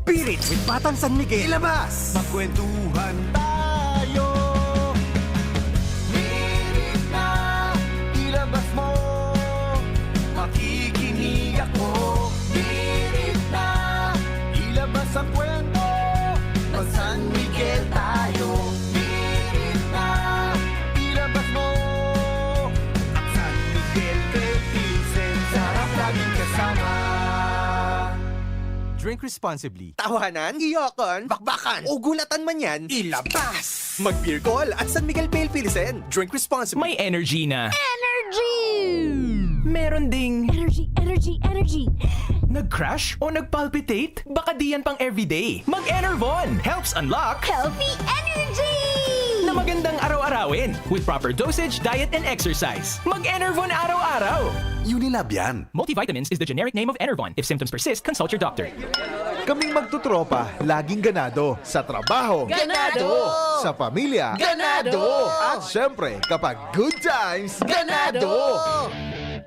Pilit with Batang San Miguel. Ilabas! Magkwentuhan tayo. Pilit na ilabas mo. Makikinig ako. Pilit na ilabas ang kwento. Mag San Miguel tayo. Pilit na ilabas mo. San Miguel Pilsen, sarap laging kasama. Drink responsibly. Tawanan, iyakan, bakbakan, o gulatan man yan, ilabas! Mag-beer call at San Miguel Pale Pilsen. Drink responsibly. May energy na. Energy! Meron ding Energy! nag-crash o nag-palpitate? Baka di yan pang everyday. Mag-Enervon helps unlock Healthy energy! na magandang araw-arawin with proper dosage, diet, and exercise. Mag-Enervon araw-araw. Unilab yan. Multivitamins is the generic name of Enervon. If symptoms persist, consult your doctor. Kaming magtutropa, laging ganado. Sa trabaho, Ganado! Sa pamilya, Ganado! At syempre, kapag good times, ganado!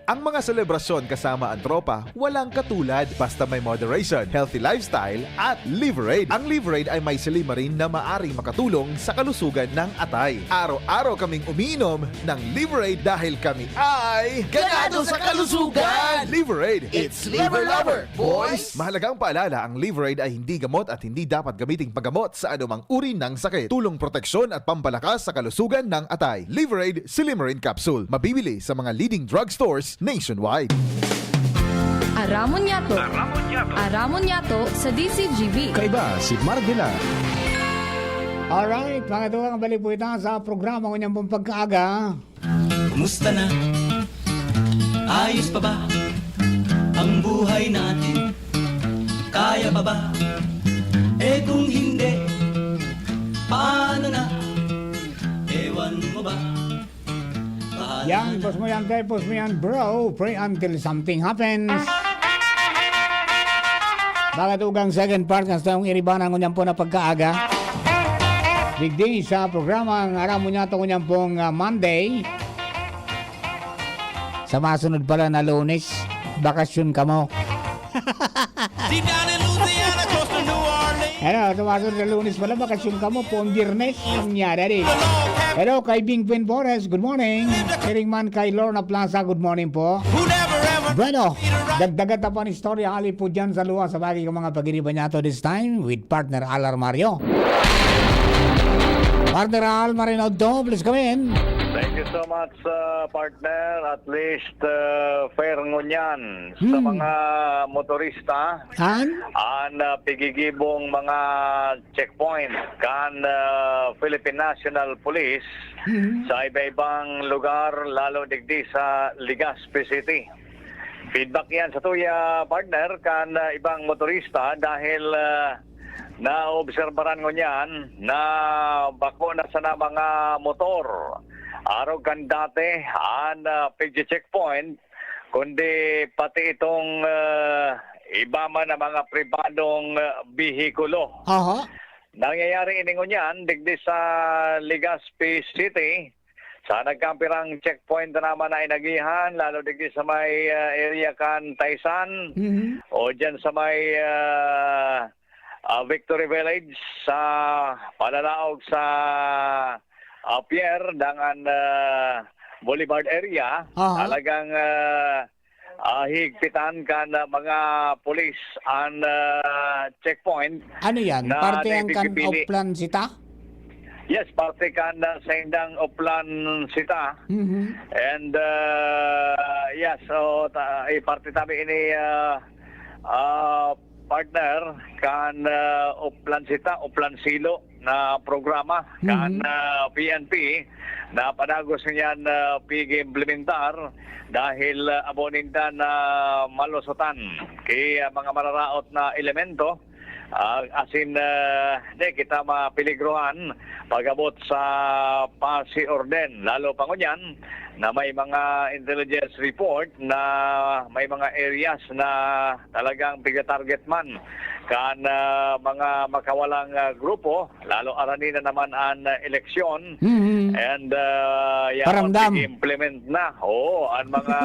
Ang mga selebrasyon kasama ang tropa, walang katulad basta may moderation, healthy lifestyle at Liverade. Ang Liverade ay may silimarin na maaring makatulong sa kalusugan ng atay. Araw-araw kaming umiinom ng Liverade dahil kami ay ganado sa kalusugan! Liverade, it's liver lover, boys! Mahalagang paalala, ang Liverade ay hindi gamot at hindi dapat gamiting paggamot sa anumang uri ng sakit. Tulong proteksyon at pampalakas sa kalusugan ng atay. Liverade Silimarin Capsule. Mabibili sa mga leading drugstores nationwide. Aramon Yato. Aramon Yato sa DCGB. Kaiba si Mardila. Alright, mga tuwang balik po ito sa programa ko niyang pagkaaga. Kumusta na? Ayos pa ba ang buhay natin? Kaya pa ba? Eh kung hindi, paano na? Ewan mo ba? Yan, post mo yan, post mo yan, bro. Pray until something happens. Bakit ugang second part kasi yung iribanan ko niyan po na pagkaaga. Digdi sa programa ang aram mo niya ito ko niyan pong Monday. Sa masunod pala na Lunes, bakasyon ka mo. Ano, tumasunod na Lunes pala, bakasyon ka mo po ang Biyernes. Ang nyari. Hello, kay Bing Pin Forest, good morning. Kiring man kay Lorna Plaza, good morning po. Bueno, dagdagat na po ang istorya, ali po dyan sa luwa sa bagay ng mga pag-iriban niya to this time with partner Alar Mario. Partner Al Marino, please come in. Thank you so much, partner. At least fair ngunyan sa mga motorista. An pigigibong mga checkpoint kan Philippine National Police sa iba-ibang lugar, lalo digdi sa Legazpi City. Feedback yan sa tuya, partner, kan ibang motorista dahil naobserbaran ngunyan na bako na sana mga motor. Araw kan dati ang PG checkpoint, kundi pati itong iba man na mga pribadong bihikulo. Nangyayari iningon yan, digdi sa Legazpi City, sa nagkampirang checkpoint na naman na inagihan, lalo digdi sa may area kan Taysan, o dyan sa may Victory Village, sa palalaog sa Pierre dangan Boulevard area. Talagang higpitan kan mga pulis ang checkpoint. Ano yan? Parte ang kan Oplan Sita? Yes, parte kan sa indang Oplan Sita. And yes, so parte tabi ini partner kan Oplan Sita, Oplan Silo na programa kan PNP na padagos niyan pigi implementar dahil aboninda na malusutan kay mga mararaot na elemento asin di kita mapiligrohan pag-abot sa pasi orden, lalo pa ngunyan na may mga intelligence report na may mga areas na talagang piga-target man kan mga makawalang grupo, lalo arani na naman ang eleksyon. And yaon Paramdam. implement na ang mga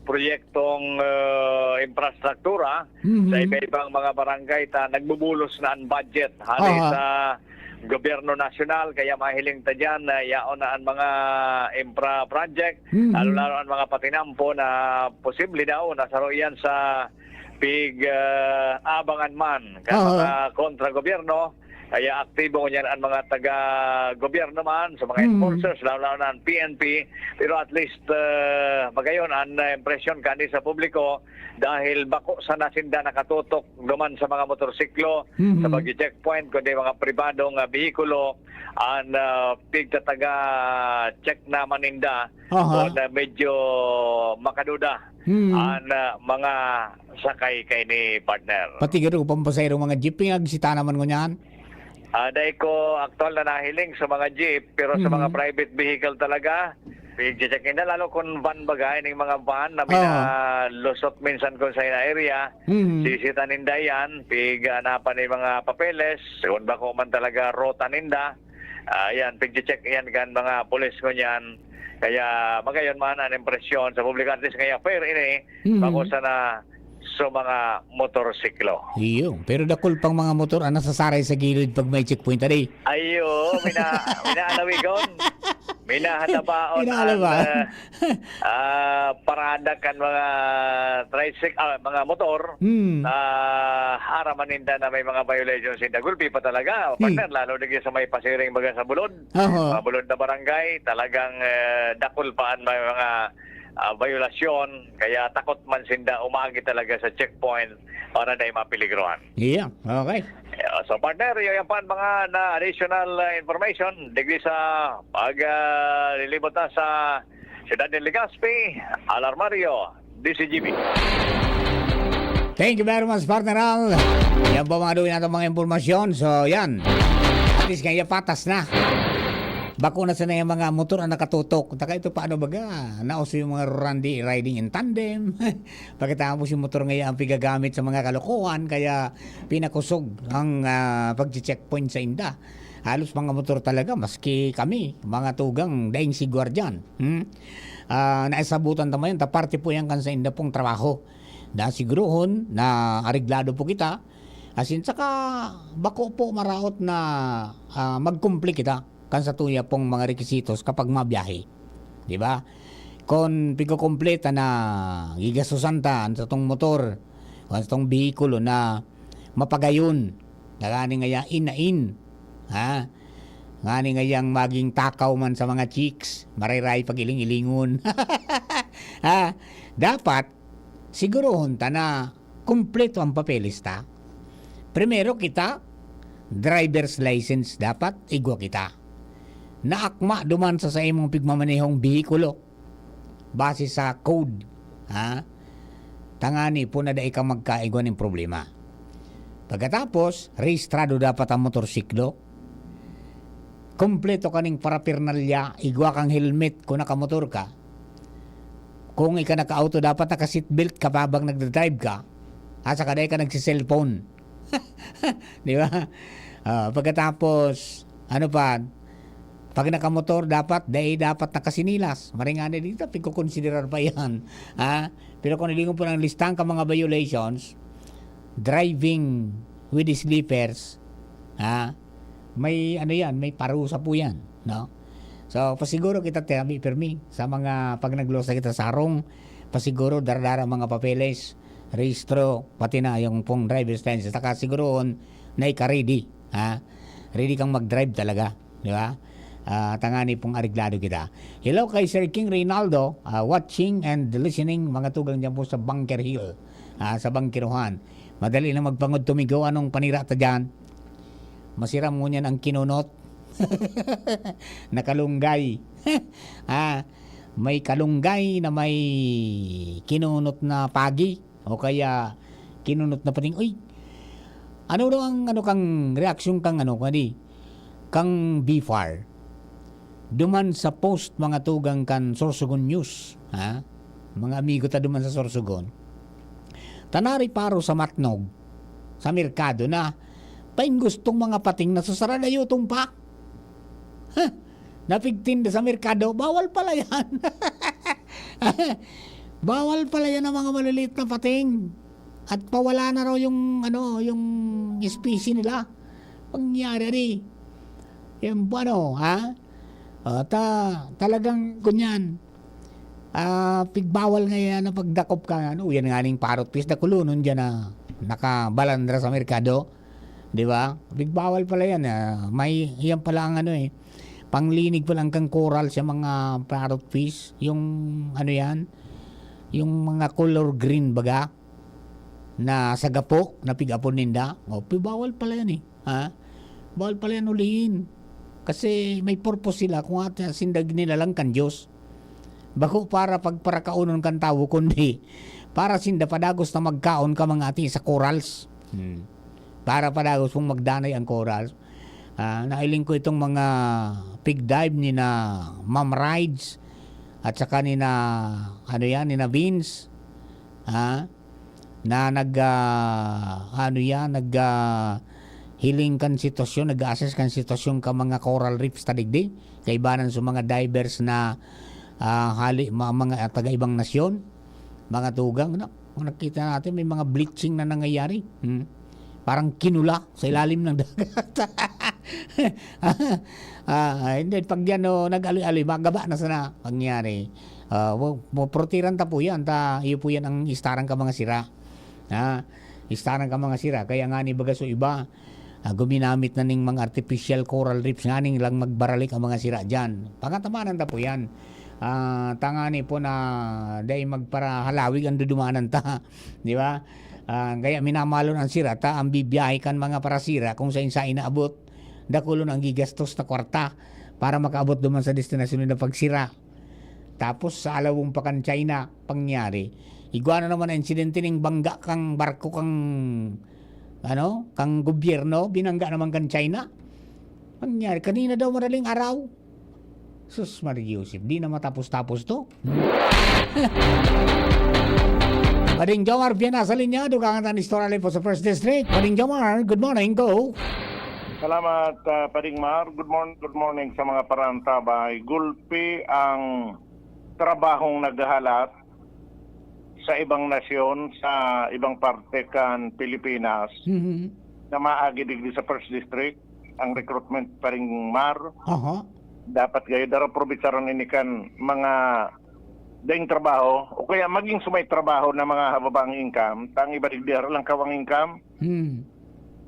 proyektong infrastruktura sa iba-ibang mga barangay nagbubulos na ang budget hali sa gobyerno nasyonal, kaya mahiling ta dyan na yaon na ang mga infra project, lalo-lalo ang mga patinampo na posible daw nasaro yan sa abangan man kaya mga kontra-gobyerno. Kaya aktibo niyan ang mga taga-gobyerno man, sa mga enforcers, lalo-lalo na ang PNP. Pero at least, magayon, ang impresyon kani sa publiko, dahil bako sa nasinda nakatutok duman sa mga motorsiklo, sa pag-checkpoint, kundi mga pribadong bihikulo, ang taga-check na maninda, kung medyo makaduda ang mga sakay kay ni partner. Pati gano'n pampasayro mga jeeping agsita naman ko niyan. Dahil ko aktual na nahiling sa mga jeep, pero sa mga private vehicle talaga, i-checkin na lalo kung van bagay ng mga van na lusot minsan kung sa area, sisita ninda yan, hanapan ng mga papeles, kung bako man talaga rota ninda, yan, pig-check yan kan mga pulis ko yan. Kaya magayon man ang impresyon sa publiko, at least ngayon, pero ini, bako sana sa mga motorsiklo. Iyo, pero dakol pang mga motor ang nasasaray sa gilid pag may checkpoint tadi. Ayo, minaalawigon. Minahatabaon parada kan mga tricycle, mga motor na haramaninda na may mga violations in Dagulpi pa talaga. Partner, lalo na sa may pasiring baga sa bulod. Mga bulod na barangay, talagang dakol pa ang mga violasyon, kaya takot man sinda umagi talaga sa checkpoint para na mapiligrohan. Yeah, okay. So partner, yung pa mga na additional information digdi sa paglilibot na sa Ciudad de Legazpi, Alarmario, DCGB. Thank you very much, partner Al. Yan po mga duwin natin mga impormasyon. So yan, at least kaya patas na. Bako na sana yung mga motor ang nakatutok. Taka ito paano baga? Nauso yung mga randi riding in tandem. Pagkatapos yung motor ngayon ang pigagamit sa mga kalokohan, kaya pinakusog ang pag-checkpoint sa inda. Halos mga motor talaga, maski kami, mga tugang daing si Guardian. Naisabutan tamayan, taparte po yan kan sa inda pong trabaho. Na sigurohon na areglado po kita. Asin saka bako po maraot na mag-complete kita kan sa tuya pong mga requisitos kapag mabiyahe. Di ba? Kung pigko-completa na gigasusantan sa tong motor o sa tong bihikulo na mapagayon, nagani ngaya in. Ha? Ngani ngayang maging takaw man sa mga chicks, mariray pagiling-ilingon. Ha? Dapat sigurohon ta na kumpleto ang papelista. Primero kita, driver's license dapat igwa kita. Naakma duman sa imong pigmamanehong bihikulo base sa code, ha? Tangani po na dai ka magkaigwa ng problema. Pagkatapos, rehistrado dapat ang motorsiklo. Kompleto kaning parapernalya, igwa kang helmet kung nakamotor ka. Kung ika naka-auto, dapat naka-seatbelt ka babang nagdadrive ka. At saka dahil ka nagsiselfone. Di ba? Pagkatapos, ano pa, pag nakamotor, dapat nakasinilas. Maringani dito, pagkukonsiderar pa yan. Ha? Pero kung nilingon po ng listang ka mga violations, driving with the sleepers, ha? May may parusa po yan. No? So, pasiguro kita permi sa mga pag naglosa kita sa sarong, pasiguro dardara mga papeles, registro, pati na yung pong driver's license. Saka siguroon na ika-ready. Ha? Ready kang mag-drive talaga. Di ba? Tangani pong areglado kita. Hello kay Sir King Reynaldo, watching and listening, mga tugang dyan po sa Bunker Hill, sa Bangkiruhan. Madali na magpangod tumigaw, anong panira ta dyan? Masira mo niyan ang kinunot. Nakalunggay. May kalunggay na may kinunot na pagi, o kaya kinunot na pating, uy, ano daw ang kang reaksyon kang kang BFAR? Duman sa post mga tugang kan Sorsogon News, ha? Mga amigo ta duman sa Sorsogon. Tanari paro sa Matnog, sa merkado na paing gustong mga pating na susara na yutong pa. Napigtinda sa merkado, bawal pala yan. Bawal pala yan ang mga maliliit na pating. At pawala na raw yung yung species nila. Pangyari rin. Yung ha? Talagang kunyan. Pigbawal nga yan na pagdakop ka. Yan nga ning parrot fish na kulunon dyan na nakabalandra sa merkado. Di ba? Pigbawal pala yan. May yan pala ang panglinig pa lang kang coral sa mga parrot fish. Yung yan, yung mga color green baga na sa gapo, na pigapon ninda. Bawal pala yan ha? Bawal pala yan ulihin. Kasi may purpose sila kung sindag nila lang kan Diyos. Bako para pagparakaunon kan tao, kundi para sinda padagos na magkaon ka mga ati sa corals. Para padagos mong magdanay ang corals. Nailing ko itong mga pig dive ni na Ma'am Rides at saka ni na ni na Vince. Na hiling kan sitwasyon, nag-assess kan sitwasyon ka mga coral reefs tadigdi, kaibanan sa mga divers na mga taga-ibang nasyon, mga tugang. Nakita natin may mga bleaching na nangyayari. Parang kinula sa ilalim ng dagat. Hindi, pag yan nag-aloy-aloy, magaba na sana pangyari. Protiran ta po yan, iyo po yan ang istarang ka mga sira. Istarang ka mga sira, kaya nga ni baga so iba, guminamit na ning mga artificial coral reefs nga ning lang magbaralik ang mga sira dyan. Pangatamaan ta po yan. Tangani po na dahil magparahalawig ang dudumanan ta. Di ba? Kaya minamalon ang sira ta, ang bibiyahe kan mga parasira kung sa insa inaabot. Dakulon ang gigastos na kwarta para makaabot duman sa destinasyon na pagsira. Tapos sa alawong pa kan China, pangyari. Iguana naman ang insidente ng bangga kang barko kang gobyerno, binangga naman kan China. Pangyari, kanina daw madaling araw. Sus Maria Yusuf, di na matapos-tapos to. Pading Jomar, Piana sa linya, dugangan tan istorya po sa First District. Pading Jomar, good morning, go. Salamat, Pading Mar. Good morning sa mga parantabay. Gulpi ang trabahong naghahalat sa ibang nasyon, sa ibang parte kan Pilipinas, na maagi digdi sa First District, ang recruitment Pading Mar. Dapat gayo daro probitsaron ini kan mga daing trabaho o kaya maging sumay trabaho na mga hababang income, tang iba digdi lang kawang income.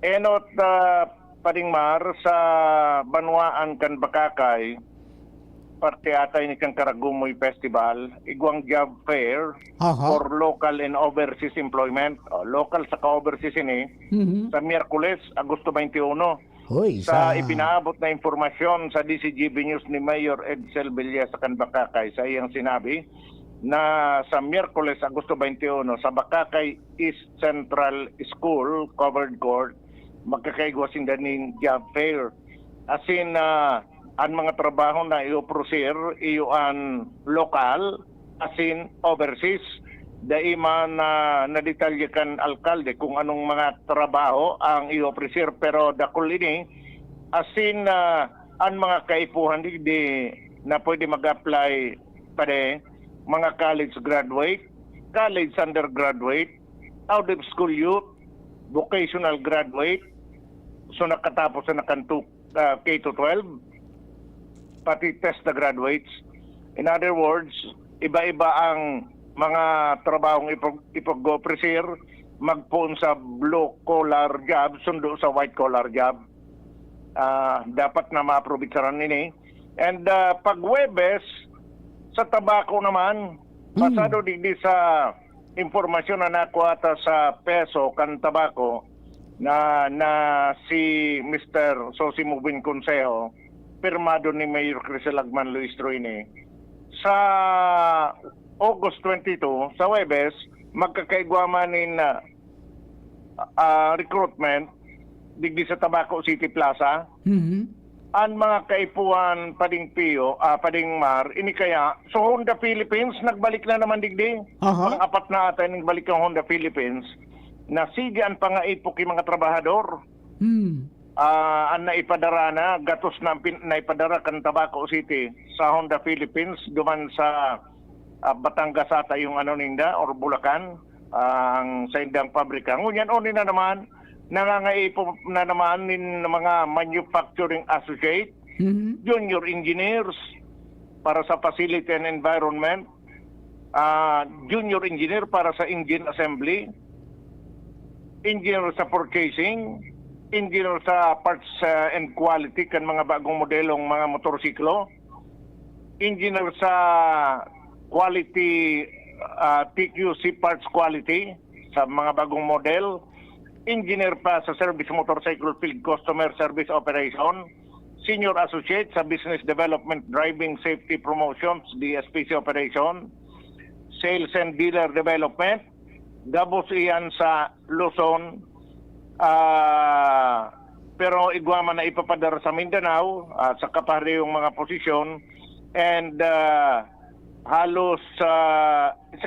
Enot Pading Mar sa Banwaan kan Bakakay, parte ata ini kan Karagumoy Festival, igwang job fair for local and overseas employment. Local sa ka-overseas ini, sa Miyerkules, Agosto 21. Sa ipinaabot na informasyon sa DCGB News ni Mayor Edsel Villa sa kan Bakakay, sa iyang sinabi na sa Miyerkules, Agosto 21, sa Bakakay East Central School, Covered Court, magkakaigwasin din job fair. As in, ang mga trabaho na i-prosir, iyo-an lokal, as in overseas, daiman na detalye kan alkalde kung anong mga trabaho ang i-prosir. Pero dakol ini, as in, ang mga kaipuhan di na pwede mag-apply pade mga college graduate, college undergraduate, out of school youth, vocational graduate, so nakatapos na kanto K-12, pati test na graduates. In other words, iba-iba ang mga trabahong ipag-presir, magpuon sa blue-collar job, sundo sa white-collar job. Dapat na ma-aprobitsaran nini. And pag Webes, sa tabako naman, pasado digdi sa informasyon na nakuha sa peso kan tabako, na si Mr. Sosimo Consejo, pirmado ni Mayor Crisel Agman Luis Troine. Sa August 22, sa Webes, magkakaigwaman recruitment digdi sa Tabaco City Plaza. Ang mga kaipuan Pading Pio, Pading Mar, ini kaya, so Honda Philippines, nagbalik na naman digdi. Ang apat na ata nagbalik ang Honda Philippines. nasigaan pa nga ipok yung mga trabahador. Ang naipadara na, gatos na naipadara kan Tabaco City sa Honda Philippines, duman sa Batangas ata yung ninda, or Bulacan, ang sa indang pabrika. Ngunyan, oni na naman, nangangaipo na naman ng mga manufacturing associate, junior engineers para sa facility and environment, junior engineer para sa engine assembly, engineer sa purchasing, engineer sa parts and quality kan mga bagong modelong mga motorsiklo, engineer sa quality TQC parts quality sa mga bagong model, engineer pa sa service motorcycle field customer service operation, senior associate sa business development driving safety promotions DSPC operation, sales and dealer development, gabos iyan sa Luzon. Pero igwa na ipapadara sa Mindanao sa kapare yung mga posisyon, and halos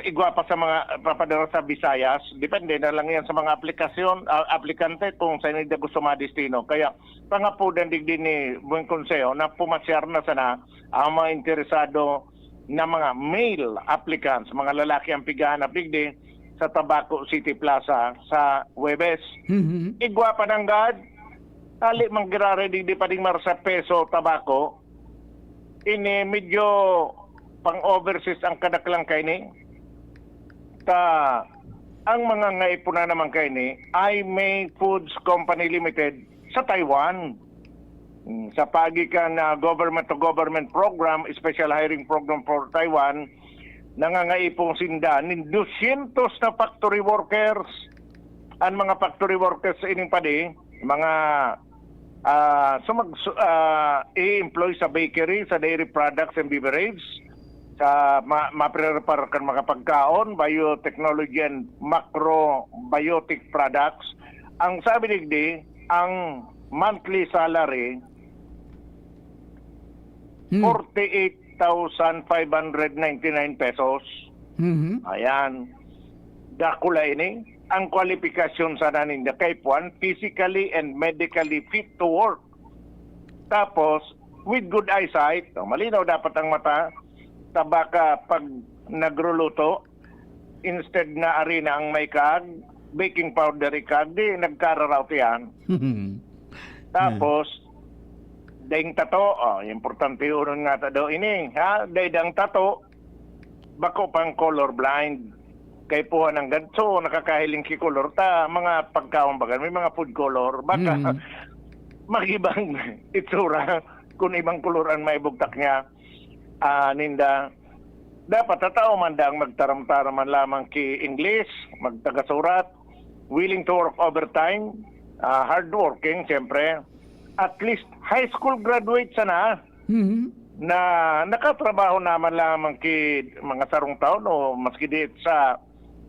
igwa pa sa mga papadara sa Visayas. Depende na lang yan sa mga aplikante kung saan nila gusto madestino. Kaya pangapudan din ni Buong Consejo na pumasyar na sana ang mga interesado na mga male applicants, mga lalaki ang pigahanap digdi sa Tabaco City Plaza sa Huwebes. Igwa pa ng gad, ali manggirare di pa ding mar sa peso tabako, ini medyo pang-overseas ang kadaklang kay ni. Ang mga ngaipuna naman kay ni ay May Foods Company Limited sa Taiwan. Sa pagikan na government-to-government program, special hiring program for Taiwan, nangangaipong sinda nin 200 na factory workers. Ang mga factory workers sa ining padi, mga i-employ sa bakery, sa dairy products and beverage, sa ma-prepare kan mga pagkaon, biotechnology and macrobiotic products. Ang sabi digdi, ang monthly salary 48,599 pesos. Ayan. Dakula ini. Ang kwalifikasyon sa naninda kay Puan, physically and medically fit to work. Tapos, with good eyesight, malinaw dapat ang mata, tabaka pag nagruluto, instead na arena ang may kag, baking powder ikag, di nagkararaw yan. Tapos, daing tato, importante yun nga daw ini, daing tato, bako pang color blind. Kay puha ng ganso, nakakahiling ki color ta, mga pagkaon bagan, may mga food color, baka magibang itsura kung ibang color ang may bugtak niya. Ninda, dapat tatao man daang magtaram-taraman lamang ki English, magtagasurat, willing to work overtime, hardworking, siyempre, at least high school graduate sana, na nakatrabaho naman lamang ki mga sarong taon o maski dit sa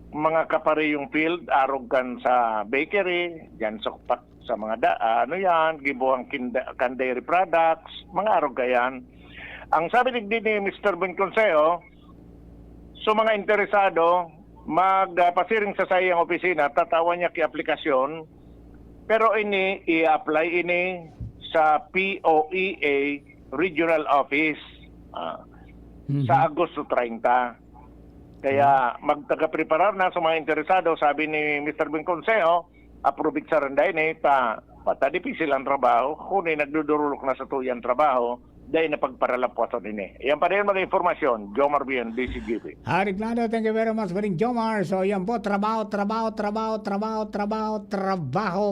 mga kaparehong field, arogan sa bakery, dyan sa mga gibuhang kan dairy products, mga arogayan. Ang sabi ni Mr. Buong Consejo, so mga interesado, magpasiring sa sayang opisina, tatawan niya ki aplikasyon, pero ini i-apply ini sa POEA Regional Office sa Agosto 30. Kaya magtaga-preparar na sa mga interesado, sabi ni Mr. Buong Consejo, approve sa randay ni patadipisil ang trabaho, kung nagdudurulok na sa tuyang trabaho, dahil na pagparalapwasan din Yan pa rin mga informasyon. Jomar Bien, DCGP. Ariklado, thank you very much for Jomar. So yan po, trabaho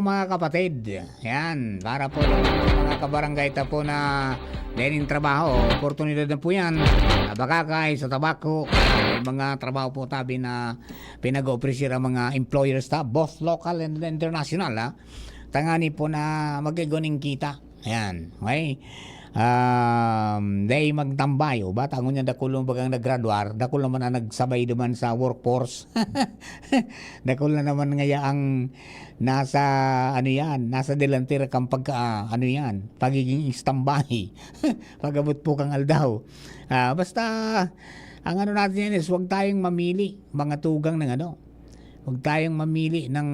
mga kapatid. Yan, para po mga kabarangay po na lenin trabaho, oportunidad na po yan. Bakakay sa tabako, mga trabaho po tabi na pinag-opresir ang mga employers both local and international. Tangani po na magigoning kita. Yan, okay? Day magtambayo bata ngunya dakulong bagang naggraduar dakul naman na nagsabay duman sa workforce dakul na naman ngaya ang nasa nasa delantera kang pagka pagiging standby pagabot po kang aldaw basta ang natin yan is huwag tayong mamili mga tugang ng Huwag tayong mamili ng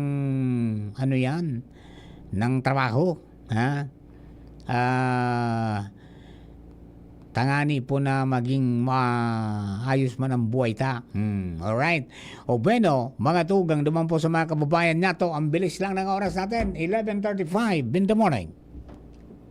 ano yan, ng trabaho. Ha? Tangani po na maging maayos man ang buhay ta. Alright. O bueno, mga tugang duman po sa mga kababayan nato, ang bilis lang ng oras natin, 11:35 in the morning.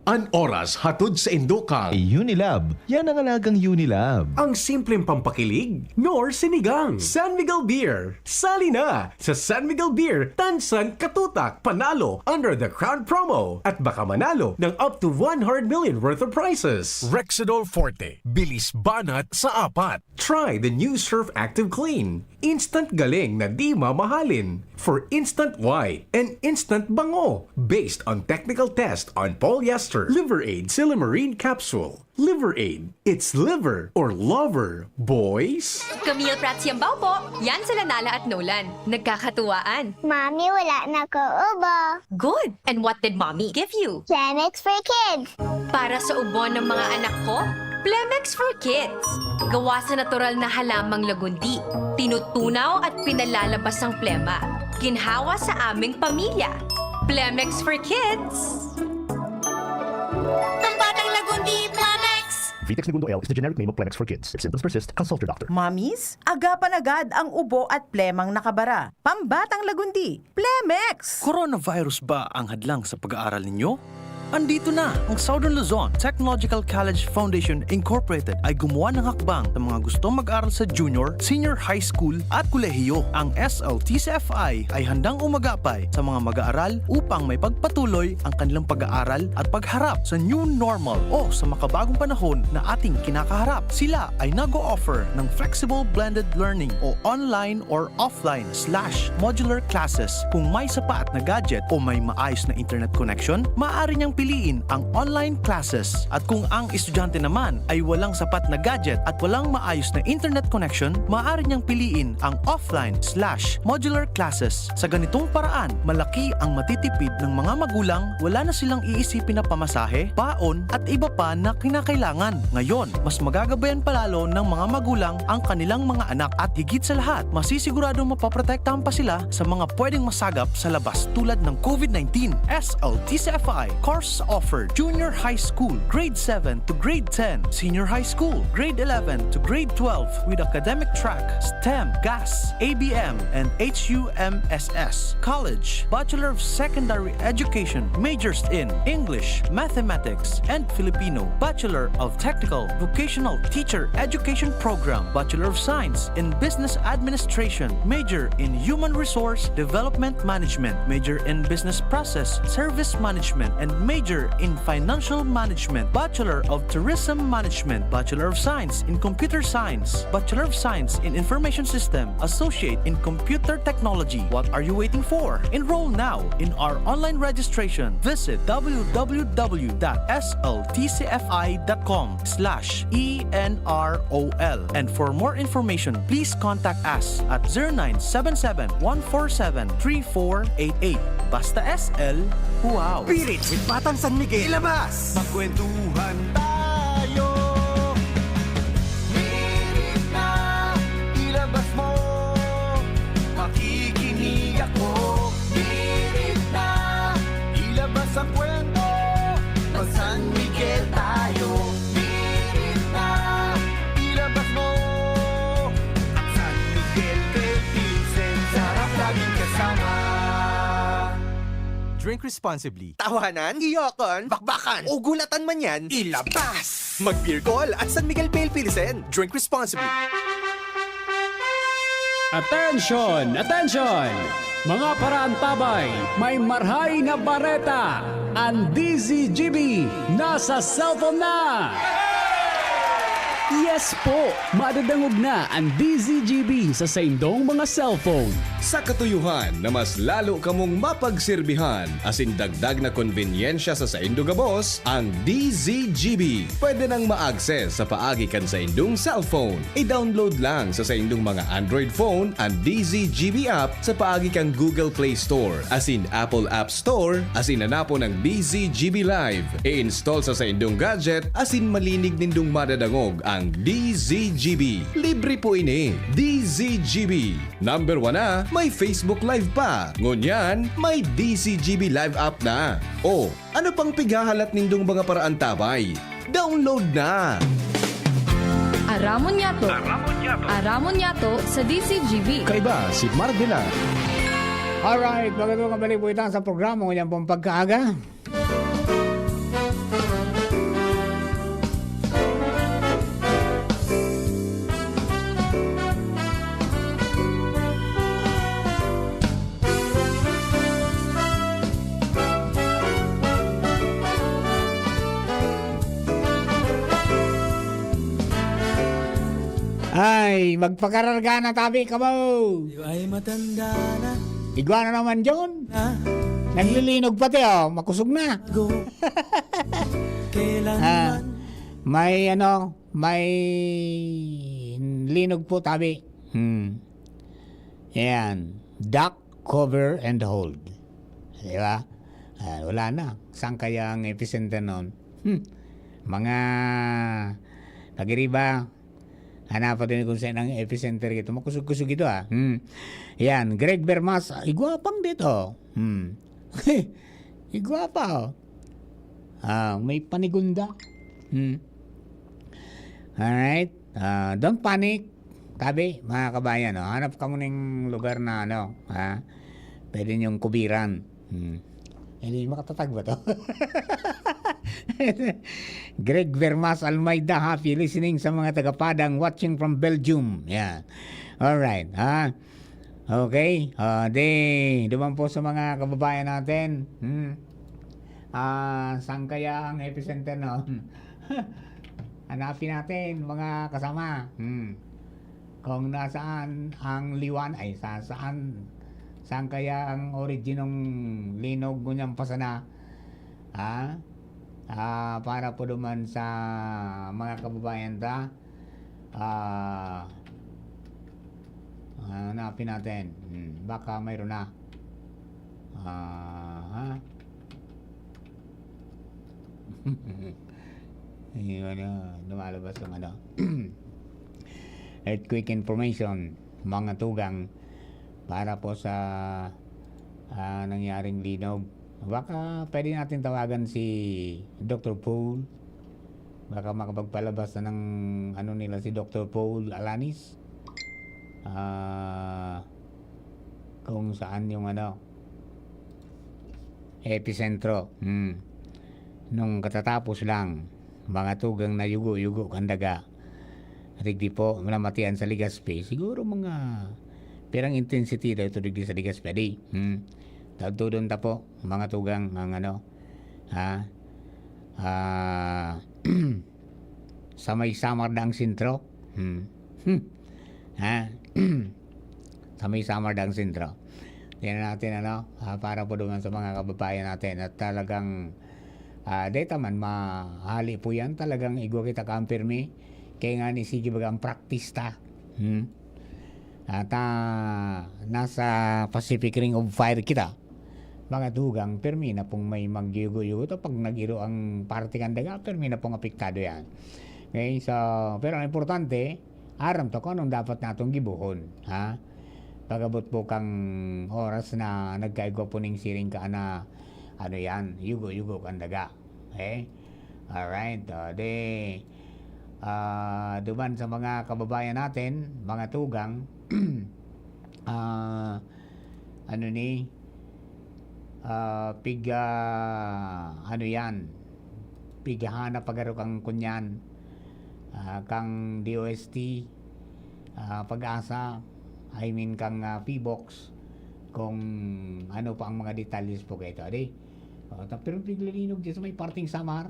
An oras hatod sa Indokang. Unilab. Yan ang alagang Unilab. Ang simpleng pampakilig, nor sinigang. San Miguel Beer. Sali na sa San Miguel Beer, Tansan, Katutak, Panalo under the Crown promo at baka manalo ng up to 100 million worth of prizes. Rexidol Forte. Bilis banat sa apat. Try the new Surf Active Clean. Instant galing na di mamahalin. For instant white and instant bango. Based on technical test on polyester. Liver Aid Silimarine Capsule. Liver Aid. It's liver or lover, boys. Camille Prats Yambaw po. Yan sila Nala at Nolan. Nagkakatuwaan. Mommy, wala na ko ubo. Good. And what did Mommy give you? Plemex for kids. Para sa ubo ng mga anak ko, Plemex for Kids. Gawa sa natural na halamang lagundi. Tinutunaw at pinalalabas ang plema. Ginhawa sa aming pamilya. Plemex for Kids. Ang batang lagundi, Plemex! Vitex Segundo L is the generic name of Plemex for kids. If symptoms persist, consult your doctor. Mommies, agapan agad ang ubo at plemang nakabara. Pambatang lagundi, Plemex! Coronavirus ba ang hadlang sa pag-aaral ninyo? Andito na ang Southern Luzon Technological College Foundation Incorporated ay gumawa ng hakbang sa mga gustong mag-aral sa junior, senior high school at kolehiyo. Ang SLTCFI ay handang umagapay sa mga mag-aaral upang may pagpatuloy ang kanilang pag-aaral at pagharap sa new normal o sa makabagong panahon na ating kinakaharap. Sila ay nag-o-offer ng flexible blended learning o online or offline/modular classes. Kung may sapat na gadget o may maayos na internet connection, maaari niyang piliin ang online classes. At kung ang estudyante naman ay walang sapat na gadget at walang maayos na internet connection, maaari niyang piliin ang offline/modular classes. Sa ganitong paraan, malaki ang matitipid ng mga magulang, wala na silang iisipin na pamasahe, baon at iba pa na kinakailangan. Ngayon, mas magagabayan palalo ng mga magulang ang kanilang mga anak at higit sa lahat, masisiguradong mapaprotektahan pa sila sa mga pwedeng masagap sa labas tulad ng COVID-19. SLTCFI course offered junior high school, grade 7 to grade 10, senior high school, grade 11 to grade 12 with academic track, STEM, GAS, ABM, and HUMSS. College, Bachelor of Secondary Education, majors in English, Mathematics, and Filipino. Bachelor of Technical Vocational Teacher Education Program, Bachelor of Science in Business Administration, major in Human Resource Development Management, major in Business Process Service Management, and major in Financial Management, Bachelor of Tourism Management, Bachelor of Science in Computer Science, Bachelor of Science in Information System, Associate in Computer Technology. What are you waiting for? Enroll now in our online registration. Visit www.sltcfi.com/ENROL. And for more information, please contact us at 0977-147-3488. Basta SL, wow! Pilit with Batang San Miguel. Ilabas! Magkwentuhan tayo. Pilit na, ilabas mo. Makikinig ako. Pilit na, ilabas ang kwento. Mag San Miguel tayo. Pilit na, ilabas mo. San Miguel kay Vincent, sarap laging kasama. Drink responsibly. Tawanan, iyakan, bakbakan, o gulatan man yan, ilabas! Mag-beer call at San Miguel Pale Pilsen. Drink responsibly. Attention! Attention! Mga parantabay, may marhay na bareta. Ang DZGB nasa cellphone na! Yes po! Madadangog na ang DZGB sa saindong mga cellphone. Sa katuyuhan na mas lalo kamong mapagsilbihan, asin dagdag na konbinyensya sa saindo gabos, ang DZGB. Pwede nang ma-access sa paagi kan sa indong cellphone. I-download lang sa saindong mga Android phone ang DZGB app sa paagi kang Google Play Store, asin Apple App Store, asin hanapo ng DZGB Live. I-install sa saindong gadget, asin malinig nindong madadangog ang ng DZGB. Libre po ini. DZGB. Number 1 na, may Facebook Live pa. Ngunyan, may DZGB Live app na. O, ano pang pigahalat nindong mga paraan tabay? Download na! Aramon Yato. Aramon Yato sa DCGB. Kaiba si Marvela. Alright, magandang kabalik po ito sa programa ko pong pagkaaga. Ay, magpakararga na tabi ka mo. Ay matanda na. Igwa na naman John. Naglilinog pati makusog na. May may linog po tabi. Yan. Duck, cover, and hold. Di ba? Wala na. Saan kaya ang epicenter nun? Mga pagiriba. Hanapan din kung saan ang epicenter ito. Makusog-kusog ito Yan. Greg Bermas. Igwapang dito. Igwapa may panigunda. Alright. Don't panic. Tabi, mga kabayan. Hanap ka mo ng lugar na pwede niyong kubiran. Hindi makatatag ba to? Greg Vermas Almeida, happy listening sa mga tagapadang watching from Belgium. Yeah. Alright. Okay. Duman po sa mga kababayan natin. Saan kaya ang epicenter hanapin natin mga kasama. Kung nasaan ang liwan ay saan kaya ang originong linog mo niyang pasana? Para po duman sa mga kababayan hanapin natin. Baka mayroon na. Lumalabas ang earthquake information, mga tugang para po sa nangyaring linog. Baka pwede natin tawagan si Dr. Paul. Baka makapagpalabas na ng nila si Dr. Paul Alanis. Kung saan yung epicentro. Nung katatapos lang, mga tugang na yugo-yugo kandaga. Rigdi po, malamatian sa Ligaspi. Siguro mga pirang intensity daw ito rigdi sa Ligaspi. Doon po, mga tugang ang sa may Samar Dang Sintro. Sa may Samar Dang Sintro. Tingnan natin para po doon sa mga kababayan natin at talagang data man mahali po yan, talagang igwa kita kampirmi kaya nga ni sige bagang praktista. At nasa Pacific Ring of Fire kita mga dugang, permi na pong may magyugo-yugo to pag nag-iro ang parte kandaga, permi na pong apektado yan. Okay, so, pero ang importante, aram to kung anong dapat natong gibuhon. Pagabot po kang oras na nagkaigwa po ning siring ka na yan, yugo-yugo kandaga. Okay? Alright, duman sa mga kababayan natin, mga tugang, pigahana pagaro kang kunyan, kang DOST, pag-asa, kang P-box, kung ano pa ang mga detalles po kayo ito. Pero piglilinog dyan sa may parting Samar.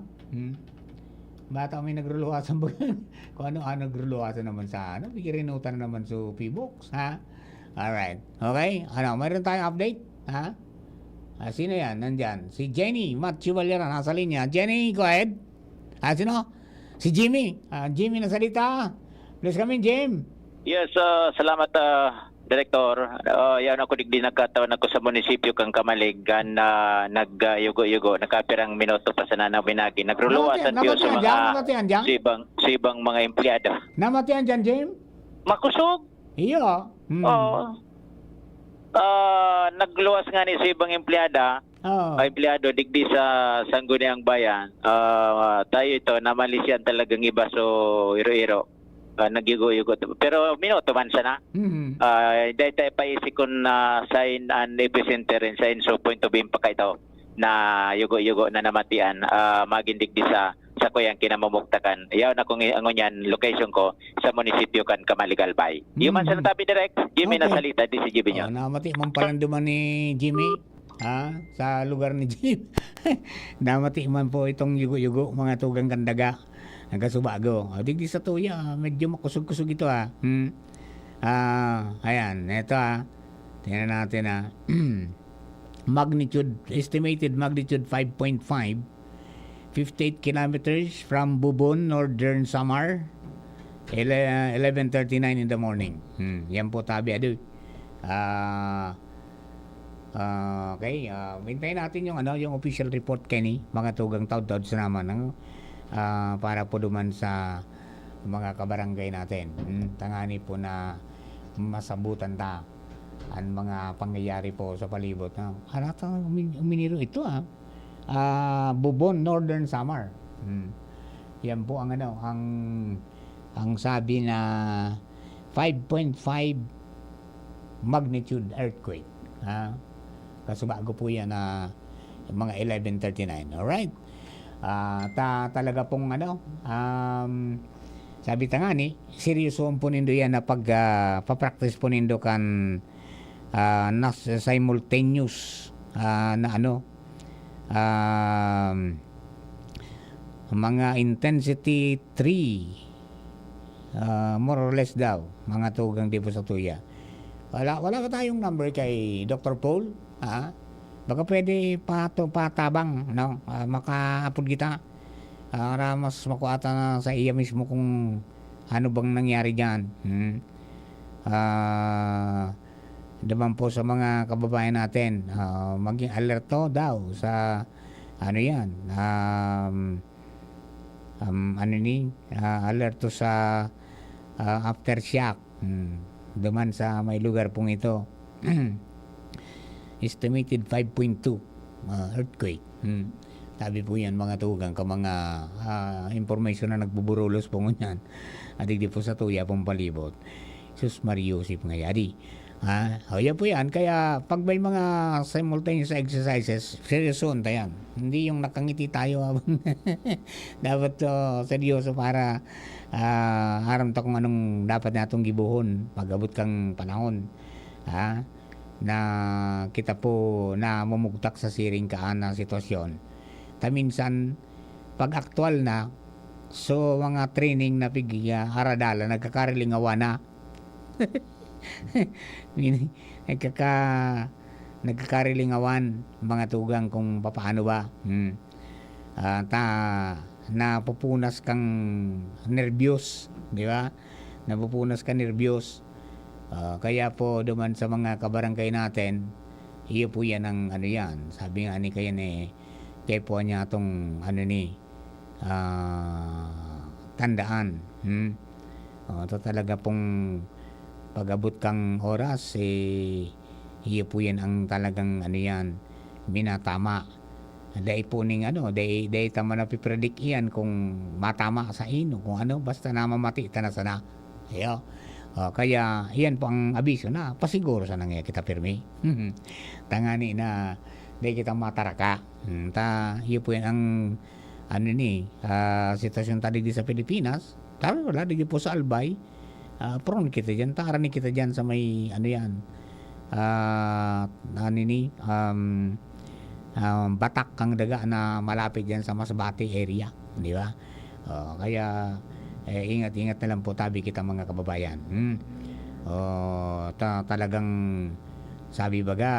Bata may nagruluhasan ba? Kung ano nagruluhasan naman sa bigirinutan naman sa P-box. Alright. Okay? Mayroon tayong update? Sino yan? Nandyan. Si Jenny Matthew Valera nasa linya. Jenny, go ahead. Sino? Si Jimmy. Jimmy nasalita. Please come in, Jim. Yes, salamat Direktor, yan ako digdi nagkataon ako sa munisipyo kang Kamaligan na nag-yugo-yugo, nakapirang minuto pa sa nanabinagi. Nagruluwasan piyo sa mga sibang mga empleyado. Namatian dyan, Jim? Makusog? Iyo. Oo. Nagluwas nga ni sibang empleyada. Empleyado digdi sa Sangguniang Bayan. Tayo ito, namalisyan talagang iba so iro-iro. Nagyugo-yugo. Pero minuto man sana. Dahil tayo pa isikon na sign and epicenter rin sa so point of impact ito na yugo-yugo na namatian magindigdi sa kuyang kinamumuktakan. Yaw na kung ang yan location ko sa munisipyo kan Kamaligalbay. Yung man sa natabi direct, Jimmy na salita di si Jimmy nyo. Namati mong palanduman ni Jimmy sa lugar ni Jim. Namati man po itong yugo-yugo mga tugang kandaga. Nagkasubago. Digdi sa tuya, medyo makusog-kusog ito ayan, ito tingnan natin magnitude, estimated magnitude 5.5, 58 kilometers from Bubon, Northern Samar, 11:39 in the morning. Yan po tabi ado. Okay, hintayin natin yung official report Kenny, mga tugang taud-taud sa naman para po duman sa mga kabarangay natin. Tangani po na masabutan ta ang mga pangyayari po sa palibot. Halatang uminiro ito Bubon, Northern Samar. Yan po ang ang sabi na 5.5 magnitude earthquake. Kasubago po yan mga 11:39. Alright. Talaga pong sabi tangani seryoso po nindo yan na papractice po nindo kan simultaneous mga intensity 3 more or less daw mga tugang di po sa tuya. Wala ka tayong number kay Dr. Paul baka pwede patabang makaapod kita para mas makuata na sa iya mismo kung ano bang nangyari dyan. Naman po sa mga kababayan natin maging alerto daw sa yan alerto sa aftershock naman sa may lugar pong ito. Estimated 5.2 earthquake. Sabi po yan mga tugang ka mga information na nagbuburulos po ngunyan at di po sa tuya pong palibot. Sus Mariusip nga yari. Yan po yan. Kaya pag may mga simultaneous exercises, seryoson tayan. Hindi yung nakangiti tayo habang dapat seryoso para aram ta kung anong dapat natong gibuhon pag-abot kang panahon. Na kita po na mumugtak sa siring kaan na sitwasyon. Minsan pag aktual na so mga training na aradala nagkakarilingawa na nagkakarilingawan mga tugang kung paano ba napupunas kang nervyos, di ba? Napupunas ka nervyos. Kaya po duman sa mga kabarangay natin, iyo po yan ang yan. Sabi nga ni kaya kaya po niya itong tandaan. Ito talaga pong pag-abot kang oras, iyo po yan ang talagang yan, minatama. Dahil po ning dahil tama na pipredict yan kung matama sa ino, kung basta namamati na sana. Iyo. Kaya yan po ang abiso na pasiguro sa nangyay kita pirmi. Tangani na dahil kita mataraka. Iyo po yan ang sitwasyon tadi di sa Pilipinas. Taro wala di po sa Albay. Prone kita dyan, tarani kita dyan sa may Batak kang daga na malapit dyan sa Masbate area, di ba? Kaya ingat-ingat na lang po tabi kita mga kababayan. Talagang sabi baga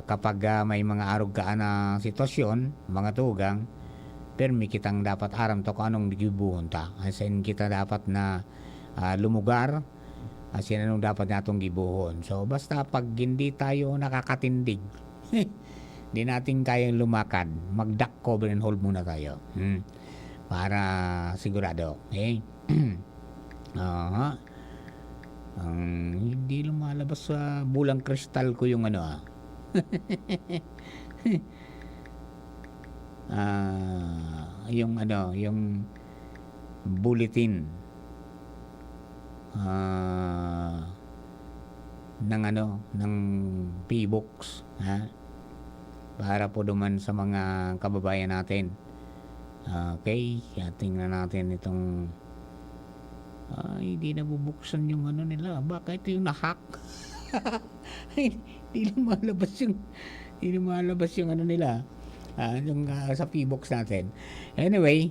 kapag may mga arog ka na sitwasyon, mga tugang, permi kitang dapat aram to kung anong gibuhon ta. Asin kita dapat na lumugar Sinanong dapat natong gibuhon. So basta pag hindi tayo nakakatindig, hindi natin kayang lumakad, mag-duck cover and hold muna tayo. Para sigurado. Okay? Hindi lumalabas sa bulang kristal ko yung ano yung ano, yung bulletin ng ano, ng P-Books, para po duman sa mga kababayan natin. Okay, tingnan natin itong hindi nabubuksan yung ano nila. Bakit yung nahack? Hindi lumalabas yung ano nila, yung sa P-Books natin. Anyway,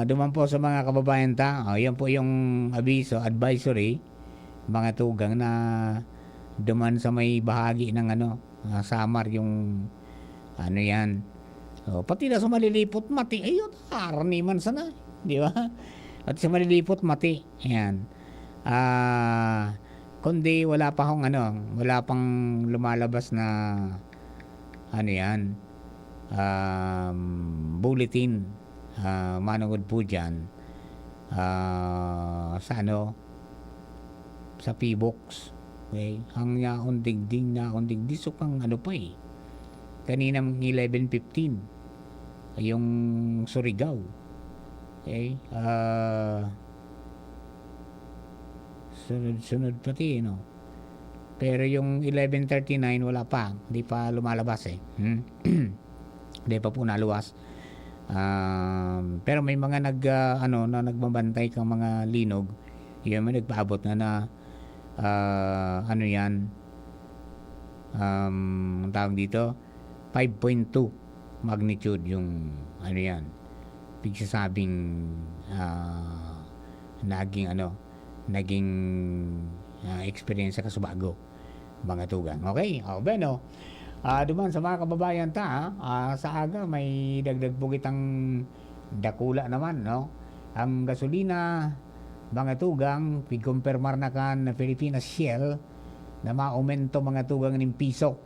duman po sa mga kababayan yan po yung abiso, advisory, mga tugang na duman sa may bahagi ng ano, Samar, yung ano yan. So, pati na sa malilipot mati, ayun, karaniman sana, di ba? At sa malilipot mati, ayan. Kundi wala pa akong ano, wala pang lumalabas na ano yan, bulletin, manood po dyan, sa ano, sa P-Books. Okay? Ang yaon digding so kang ano pa kaninang 11:15 yung Surigao. Okay? Sunod pati, no? Pero yung 11:39 wala pa, hindi pa lumalabas hindi pa po naluwas. Pero may mga na nagbabantay kang mga linog, yun may nagpaabot na ano yan, ang tawag dito 5.2 magnitude yung ano yan, pigsasabing naging experience sa Kasubago, mga tugang. Okay, Beno, duman sa mga kababayan sa aga may dagdag bugitang dakula naman, no? Ang gasolina, mga tugang, pigkumpirmar na kan na Pilipinas Shell na maumento mga tugang ng piso.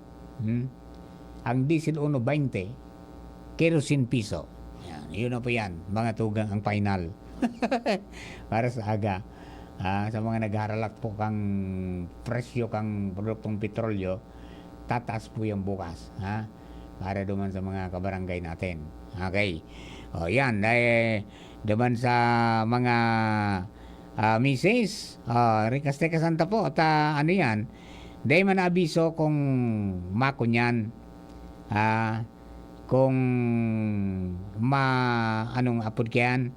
Ang diesel 1.20, kerosene piso. Yan, yun na po yan, mga tugang, ang final. Para sa aga. Sa mga nagharalak po kang presyo kang produktong petrolyo, tataas po yung bukas. Para duman sa mga kabarangay natin. Okay. O yan, duman sa mga Mrs. Rikas-Teka Santa po at ano yan, dahil man abiso kung makunyan, kung anong apod kayan,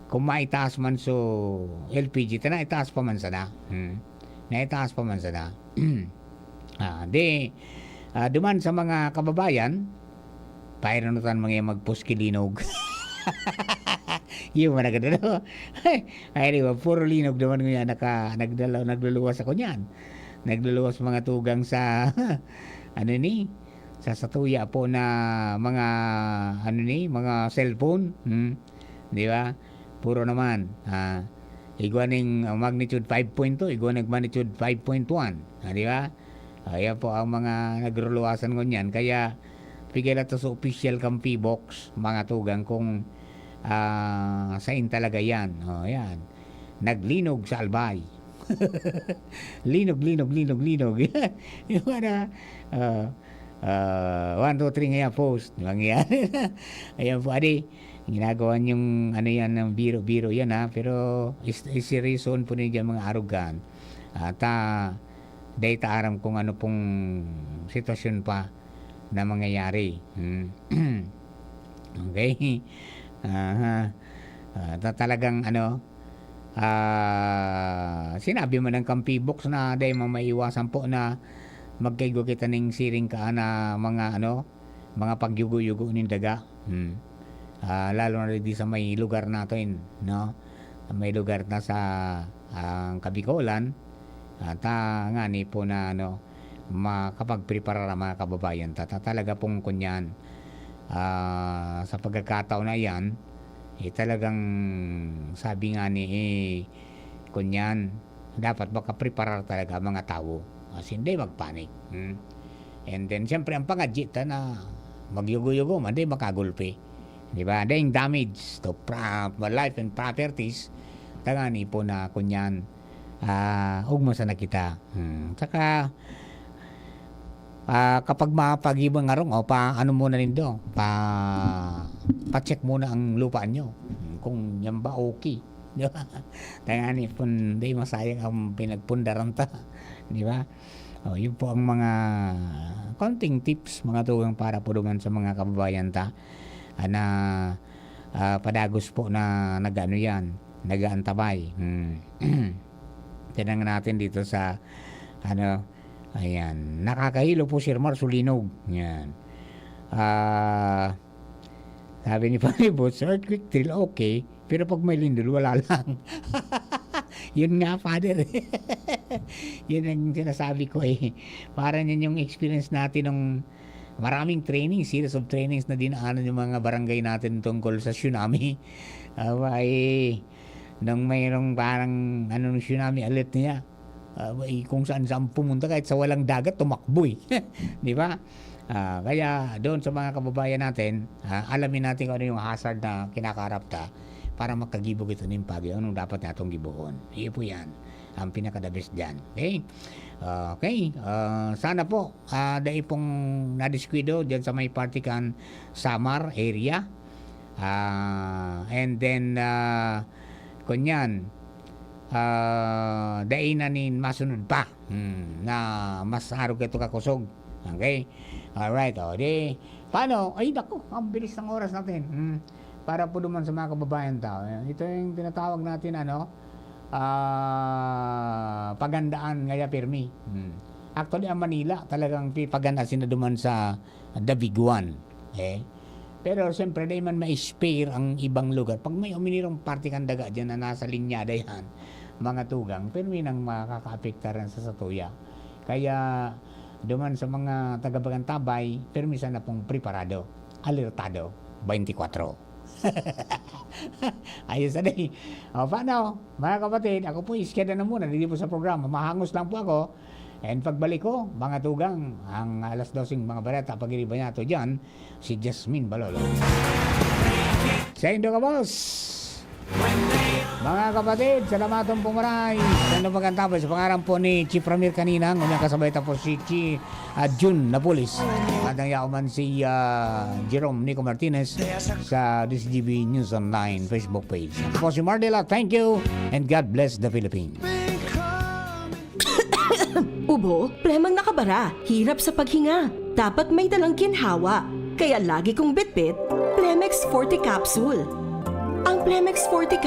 kung maitaas man so LPG, naitaas pa man sana. Naitaas pa man sana. Duman sa mga kababayan, pairunutan mga magpuskilinog. Yung mga nagdalo. Ay, di ba, puro linog naman nga nagdalawas ako niyan. Nagdalawas mga tugang sa sa satuya po na mga mga cellphone. Di ba? Puro naman. Iguaning magnitude 5.2, iguaning magnitude 5.1. Di ba? Ayan po ang mga nagruluwasan ko niyan. Kaya pigil ito sa official kang P-Box, mga tugang, kung sain talaga yan. Yan. Naglinog sa Albay. linog. Yung 1, 2, 3 ngayon post. Mangyari. Ayan po, ginagawa yung yan, ng biro-biro yan, pero isirison po niya mga arugan. At data aram kung ano pong sitwasyon pa na mangyayari. Okay. Talagang sinabi mo ng P-Books na dahil maiwasan po na magkaigo kita ng siring ka na mga mga pagyugo-yugo ng daga. Lalo na rin sa may lugar natin, no? May lugar na sa Kabikolan at nga ni po na makapagprepara mga kababayan talaga pong kunyan. Sa pagkakataon na yan, talagang sabi nga ni kunyan, dapat makapreparar talaga mga tao. As hindi magpanik. And then, siyempre, ang pangadjita na magyugo-yugo, hindi makagulpi. Di ba? Yung damage to life and properties, tangani po na kunyan, ugmo sa nakita. Saka, kapag mapag-ibang arong, ano muna nindo, pa-check muna ang lupaan nyo. Kung yan ba okay. Di ba? Tangani po, hindi masayang ang pinagpundaran ta. Di ba? Yun po ang mga konting tips, mga tugang para pulungan sa mga kababayan ta na padagos po na nag-ano yan, nag-aantabay. Tinangan natin dito sa ayan, nakakahilo po si Marsulinog. Yan. Sabi ni Palibot, earthquake drill, okay, pero pag may lindol, wala lang. Yun nga, Father. Yun ang sinasabi ko eh. Parang yun yung experience natin ng maraming training, series of trainings na dinaanan yung mga barangay natin tungkol sa tsunami. Nung mayroong parang tsunami alert niya, kung saan pumunta kahit sa walang dagat, tumakbo eh. Di ba? Kaya doon sa mga kababayan natin, alamin natin kung ano yung hazard na kinakarap ta para makagibog ito ng pagyo. Anong dapat natong gibuhon? Iyo po yan. Ang pinaka-the best dyan. Okay? Okay. Sana po, dahil pong nadiskwido dyan sa may Partikan Samar area. And then, kunyan, dahil na nin masunod pa na mas arog ito kakusog. Okay? Alright. Paano? Ay, naku, ang bilis ng oras natin. Para po naman sa mga kababayan tao. Ito yung tinatawag natin, pagandaan ngaya pirmi. Actually, ang Manila, talagang pagandaan sina duman sa Daviguan. Pero siyempre, dahil man ma-spare ang ibang lugar. Pag may uminirong partikan daga dyan na nasa linyada yan, mga tugang, pirmi nang makaka-apekta rin sa satuya. Kaya, duman sa mga taga-Bagantabay, pirmi sana pong preparado, alertado, 24. Ayos na din. Paano? Mga kapatid, ako po iskeda na muna. Hindi po sa programa. Mahangos lang po ako. And pagbalik ko, mga tugang, ang alas 12 mga barata, pag-iriba niya ito dyan, si Jasmine Balolo. Sa Indo ka, boss! Mga kapatid, salamatan po maray. Sa Indo Pagkantabay, sa pangarang po ni Chief Ramir kanina, ngunyan kasabay tapos si June Napolis. At ang yakuman si Jerome Nico Martinez sa DCGB News Online Facebook page. Ako po si Mardela, thank you, and God bless the Philippines. Ubo, premang nakabara, hirap sa paghinga. Dapat may dalang ginhawa. Kaya lagi kong bitbit, Plemex Forte Capsule. Ang Plemex Forte